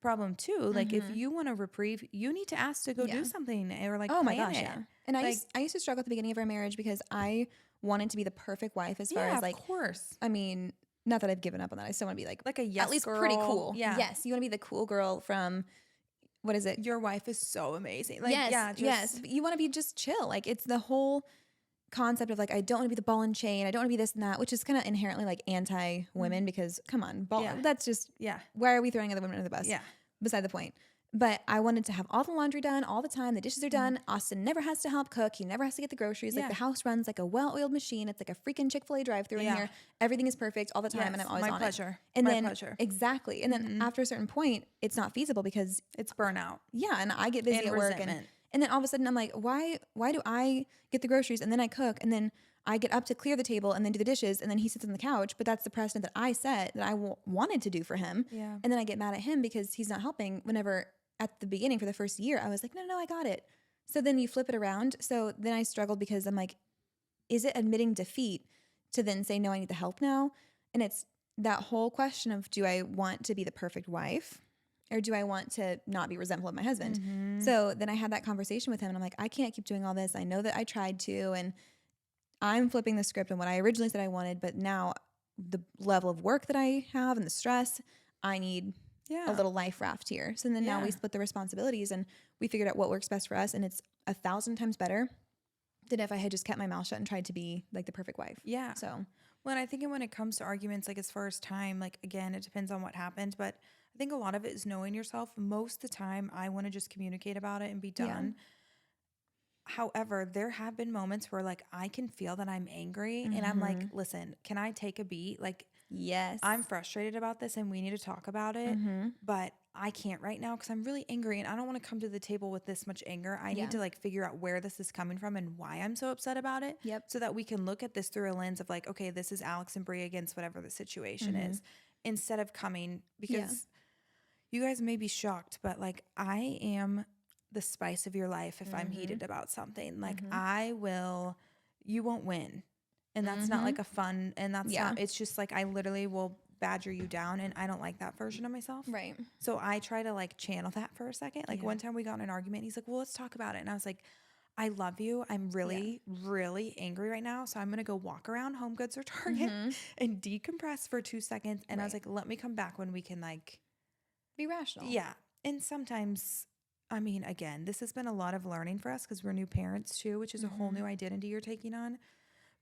problem too. Like if you want a reprieve, you need to ask to go do something or like oh my gosh, it. yeah. And I used to struggle at the beginning of our marriage because I wanted to be the perfect wife as far as like, of course. I mean, not that I've given up on that. I still want to be like a yes at least girl. Pretty cool. Yeah. Yes. You want to be the cool girl from, what is it? Your wife is so amazing. Like, yes. You want to be just chill. Like it's the whole concept of like, I don't want to be the ball and chain. I don't want to be this and that, which is kind of inherently like anti-women because come on, that's just, why are we throwing other women under the bus? Yeah. Beside the point. But I wanted to have all the laundry done all the time. The dishes are done. Austin never has to help cook. He never has to get the groceries. Like the house runs like a well-oiled machine. It's like a freaking Chick-fil-A drive-through in here. Everything is perfect all the time, and I'm always on pleasure. it. And my pleasure. Exactly. And then after a certain point, it's not feasible because it's burnout. Yeah, and I get busy at work, And then all of a sudden I'm like, why do I get the groceries and then I cook and then I get up to clear the table and then do the dishes and then he sits on the couch, but that's the precedent that I set that I wanted to do for him. Yeah. And then I get mad at him because he's not helping, whenever at the beginning for the first year I was like, no, I got it. So then you flip it around. So then I struggled because I'm like, is it admitting defeat to then say, no, I need the help now? And it's that whole question of, do I want to be the perfect wife or do I want to not be resentful of my husband? Mm-hmm. So then I had that conversation with him and I'm like, I can't keep doing all this. I know that I tried to, and I'm flipping the script on what I originally said I wanted, but now the level of work that I have and the stress, I need a little life raft here. So then now we split the responsibilities and we figured out what works best for us. And it's 1,000 times better than if I had just kept my mouth shut and tried to be like the perfect wife. Yeah. So, well, and I think when it comes to arguments, like as far as time, like again, it depends on what happened, but I think a lot of it is knowing yourself. Most of the time, I want to just communicate about it and be done. However, there have been moments where like I can feel that I'm angry and I'm like, listen, can I take a beat? Like, yes, I'm frustrated about this and we need to talk about it, but I can't right now because I'm really angry and I don't want to come to the table with this much anger. I need to like figure out where this is coming from and why I'm so upset about it. Yep. So that we can look at this through a lens of like, okay, this is Alex and Brie against whatever the situation is, instead of coming, because you guys may be shocked, but like I am the spice of your life if I'm heated about something. Like you won't win. And that's not like a fun, and that's not, it's just like I literally will badger you down and I don't like that version of myself. Right. So I try to like channel that for a second. Like one time we got in an argument and he's like, well, let's talk about it. And I was like, I love you. I'm really, really angry right now. So I'm going to go walk around Home Goods or Target and decompress for 2 seconds. And I was like, let me come back when we can like be rational. Yeah. And sometimes, I mean, again, this has been a lot of learning for us because we're new parents too, which is a whole new identity you're taking on.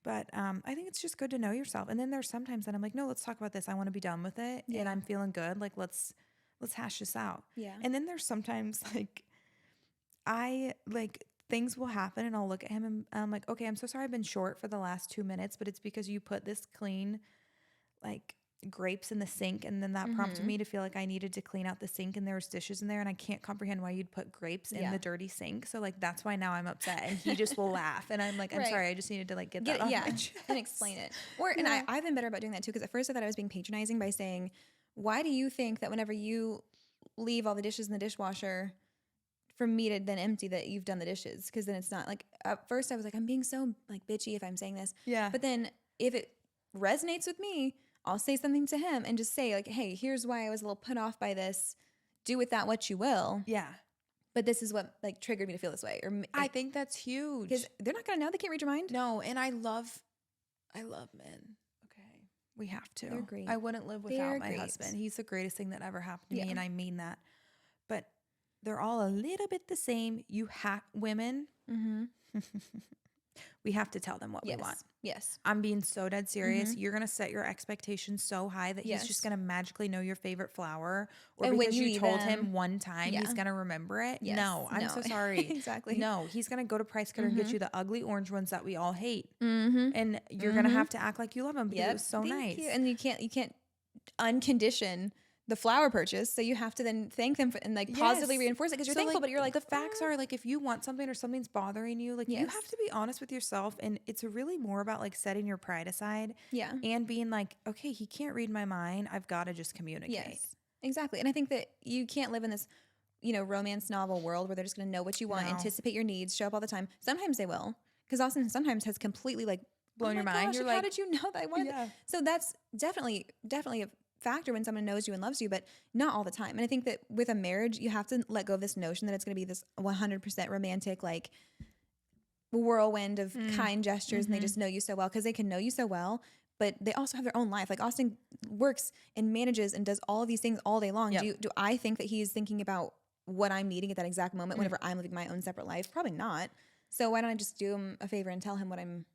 But I think it's just good to know yourself. And then there's sometimes that I'm like, no, let's talk about this. I want to be done with it. And I'm feeling good. Like, let's hash this out. Yeah. And then there's sometimes like things will happen and I'll look at him and I'm like, okay, I'm so sorry I've been short for the last 2 minutes, but it's because you put this clean, like, grapes in the sink, and then that prompted me to feel like I needed to clean out the sink and there was dishes in there and I can't comprehend why you'd put grapes in the dirty sink. So like that's why now I'm upset, and he just will laugh and I'm like, I'm sorry, I just needed to like get that off my chest and explain it. And I've been better about doing that too, because at first I thought I was being patronizing by saying, why do you think that whenever you leave all the dishes in the dishwasher for me to then empty that you've done the dishes? Because then it's not like, at first I was like, I'm being so like bitchy if I'm saying this. But then if it resonates with me, I'll say something to him and just say like, hey, here's why I was a little put off by this. Do with that what you will. Yeah. But this is what like triggered me to feel this way. Or I think that's huge. Because they're not going to know. They can't read your mind. No. And I love men. Okay. We have to. They're great. I wouldn't live without my husband. He's the greatest thing that ever happened to me. And I mean that. But they're all a little bit the same. You have women. We have to tell them what we want. Yes. I'm being so dead serious. You're going to set your expectations so high that he's just going to magically know your favorite flower. Or and because you told him one time, he's going to remember it. Yes. No, I'm so sorry. Exactly. No, he's going to go to Price Cutter and get you the ugly orange ones that we all hate. And you're going to have to act like you love him because it was so nice. You. And you can't uncondition the flower purchase, so you have to then thank them for, and like positively reinforce it because you're thankful, like, but you're like, the facts are like if you want something or something's bothering you, like you have to be honest with yourself, and it's really more about like setting your pride aside and being like, okay, he can't read my mind, I've got to just communicate. Exactly. And I think that you can't live in this, romance novel world where they're just going to know what you want, anticipate your needs, show up all the time. Sometimes they will, because Austin sometimes has completely like blown your mind. Gosh, you're like, how like, did you know that I wanted that? So that's definitely a factor when someone knows you and loves you, but not all the time. And I think that with a marriage, you have to let go of this notion that it's going to be this 100% romantic, like whirlwind of kind gestures, and they just know you so well, because they can know you so well, but they also have their own life. Like Austin works and manages and does all of these things all day long. Do I think that he's thinking about what I'm needing at that exact moment whenever I'm living my own separate life? Probably not. So why don't I just do him a favor and tell him what I'm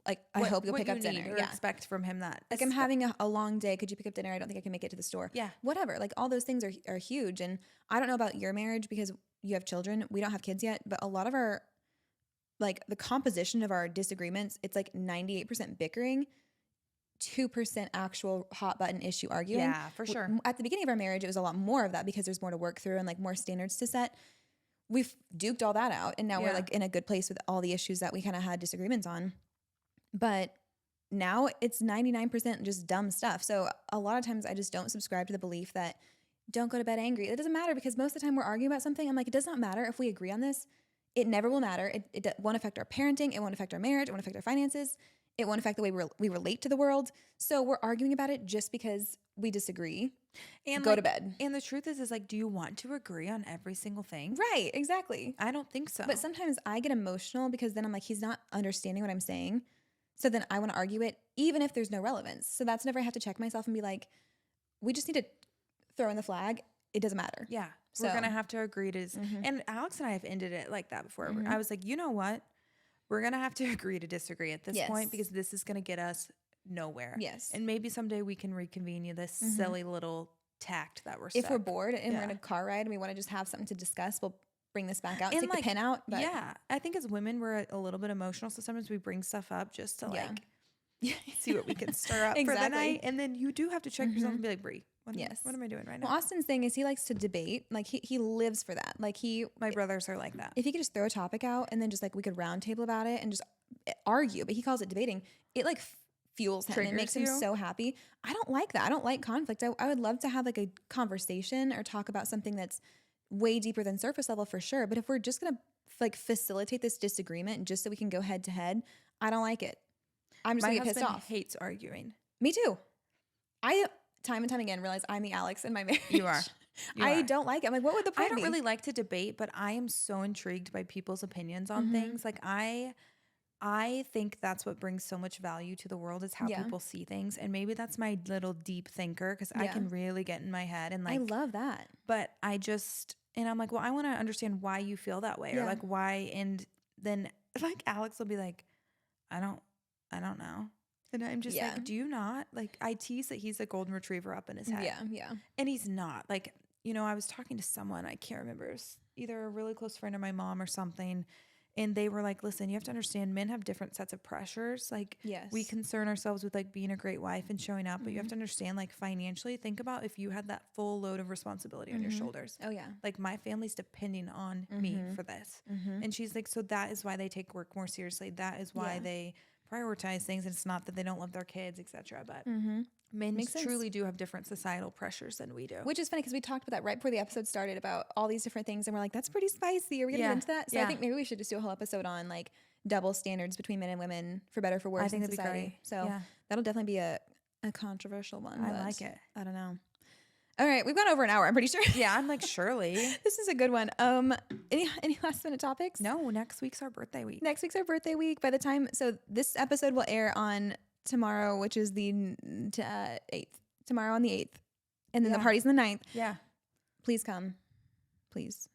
like, I hope you'll pick up dinner. Expect from him that. Like, I'm having a long day. Could you pick up dinner? I don't think I can make it to the store. Yeah. Whatever. Like, all those things are huge. And I don't know about your marriage because you have children. We don't have kids yet. But a lot of our, like, the composition of our disagreements, it's like 98% bickering, 2% actual hot button issue arguing. Yeah, for sure. At the beginning of our marriage, it was a lot more of that because there's more to work through and, like, more standards to set. we've duked all that out, and now we're like in a good place with all the issues that we kind of had disagreements on. But now it's 99% just dumb stuff. So a lot of times I just don't subscribe to the belief that don't go to bed angry. It doesn't matter, because most of the time we're arguing about something. I'm like, it does not matter if we agree on this. It never will matter. It won't affect our parenting. It won't affect our marriage. It won't affect our finances. It won't affect the way we relate to the world. So we're arguing about it just because we disagree. And go to bed. And the truth is like, do you want to agree on every single thing? Right, exactly. I don't think so. But sometimes I get emotional because then I'm like, he's not understanding what I'm saying. So then I want to argue it, even if there's no relevance. So that's whenever I have to check myself and be like, we just need to throw in the flag. It doesn't matter. Yeah. We're going to have to agree to, and Alex and I have ended it like that before. I was like, you know what? We're going to have to agree to disagree at this point, because this is going to get us nowhere. Yes. And maybe someday we can reconvene this silly little tact that we're If we're bored and we're in a car ride and we want to just have something to discuss, we'll bring this back out and take the pen out. But yeah. I think as women, we're a little bit emotional. So sometimes we bring stuff up just to like see what we can stir up for the night. And then you do have to check yourself and be like, Brie, what am I doing right now? Well, Austin's thing is he likes to debate. Like he lives for that. Like my brothers are like that. If he could just throw a topic out and then just like we could round table about it and just argue, but he calls it debating. It like fuels him and it makes him so happy. I don't like that. I don't like conflict. I would love to have like a conversation or talk about something that's way deeper than surface level for sure. But if we're just going to like facilitate this disagreement just so we can go head to head, I don't like it. I'm just going to get pissed off. My husband hates arguing. Me too. I time and time again realize I'm the Alex in my marriage. You are. I don't like it. I'm like, what would the point be? I don't really like to debate, but I am so intrigued by people's opinions on things. Like I think that's what brings so much value to the world is how people see things. And maybe that's my little deep thinker, because I can really get in my head and like I love that. But and I'm like, well, I want to understand why you feel that way or like why. And then like Alex will be like, I don't know. And I'm just like, do you not? Like I tease that he's a golden retriever up in his head. Yeah, yeah. And he's not. Like, you know, I was talking to someone, I can't remember, it was either a really close friend or my mom or something. And they were like, listen, you have to understand men have different sets of pressures. Like we concern ourselves with like being a great wife and showing up, but you have to understand like financially, think about if you had that full load of responsibility on your shoulders. Oh yeah. Like my family's depending on me for this. And she's like, so that is why they take work more seriously. That is why they prioritize things. And it's not that they don't love their kids, etc. But men truly do have different societal pressures than we do. Which is funny because we talked about that right before the episode started about all these different things. And we're like, that's pretty spicy. Are we going to get into that? So I think maybe we should just do a whole episode on like double standards between men and women for better or for worse. I think that'd be great. So that'll definitely be a controversial one. I like it. I don't know. All right. We've gone over an hour, I'm pretty sure. Yeah. I'm like, surely. This is a good one. Any last minute topics? No, next week's our birthday week. Next week's our birthday week. By the time, so this episode will air on tomorrow, which is the 8th. Tomorrow on the 8th. And then the party's on the 9th. Yeah. Please come. Please.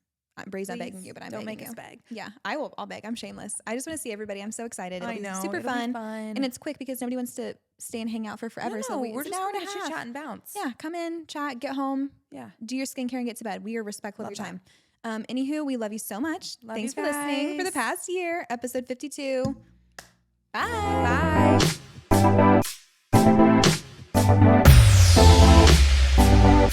Bree's not begging you, but I'm begging you. Don't make us beg. Yeah, I'll beg. I'm shameless. I just want to see everybody. I'm so excited. I know. Super fun. And it's quick because nobody wants to stay and hang out for forever. No, so we're just going to chit chat and bounce. Yeah, come in, chat, get home. Yeah. Do your skincare and get to bed. We are respectful of your time. Anywho, we love you so much. Thanks for listening for the past year. Episode 52. Bye. Bye.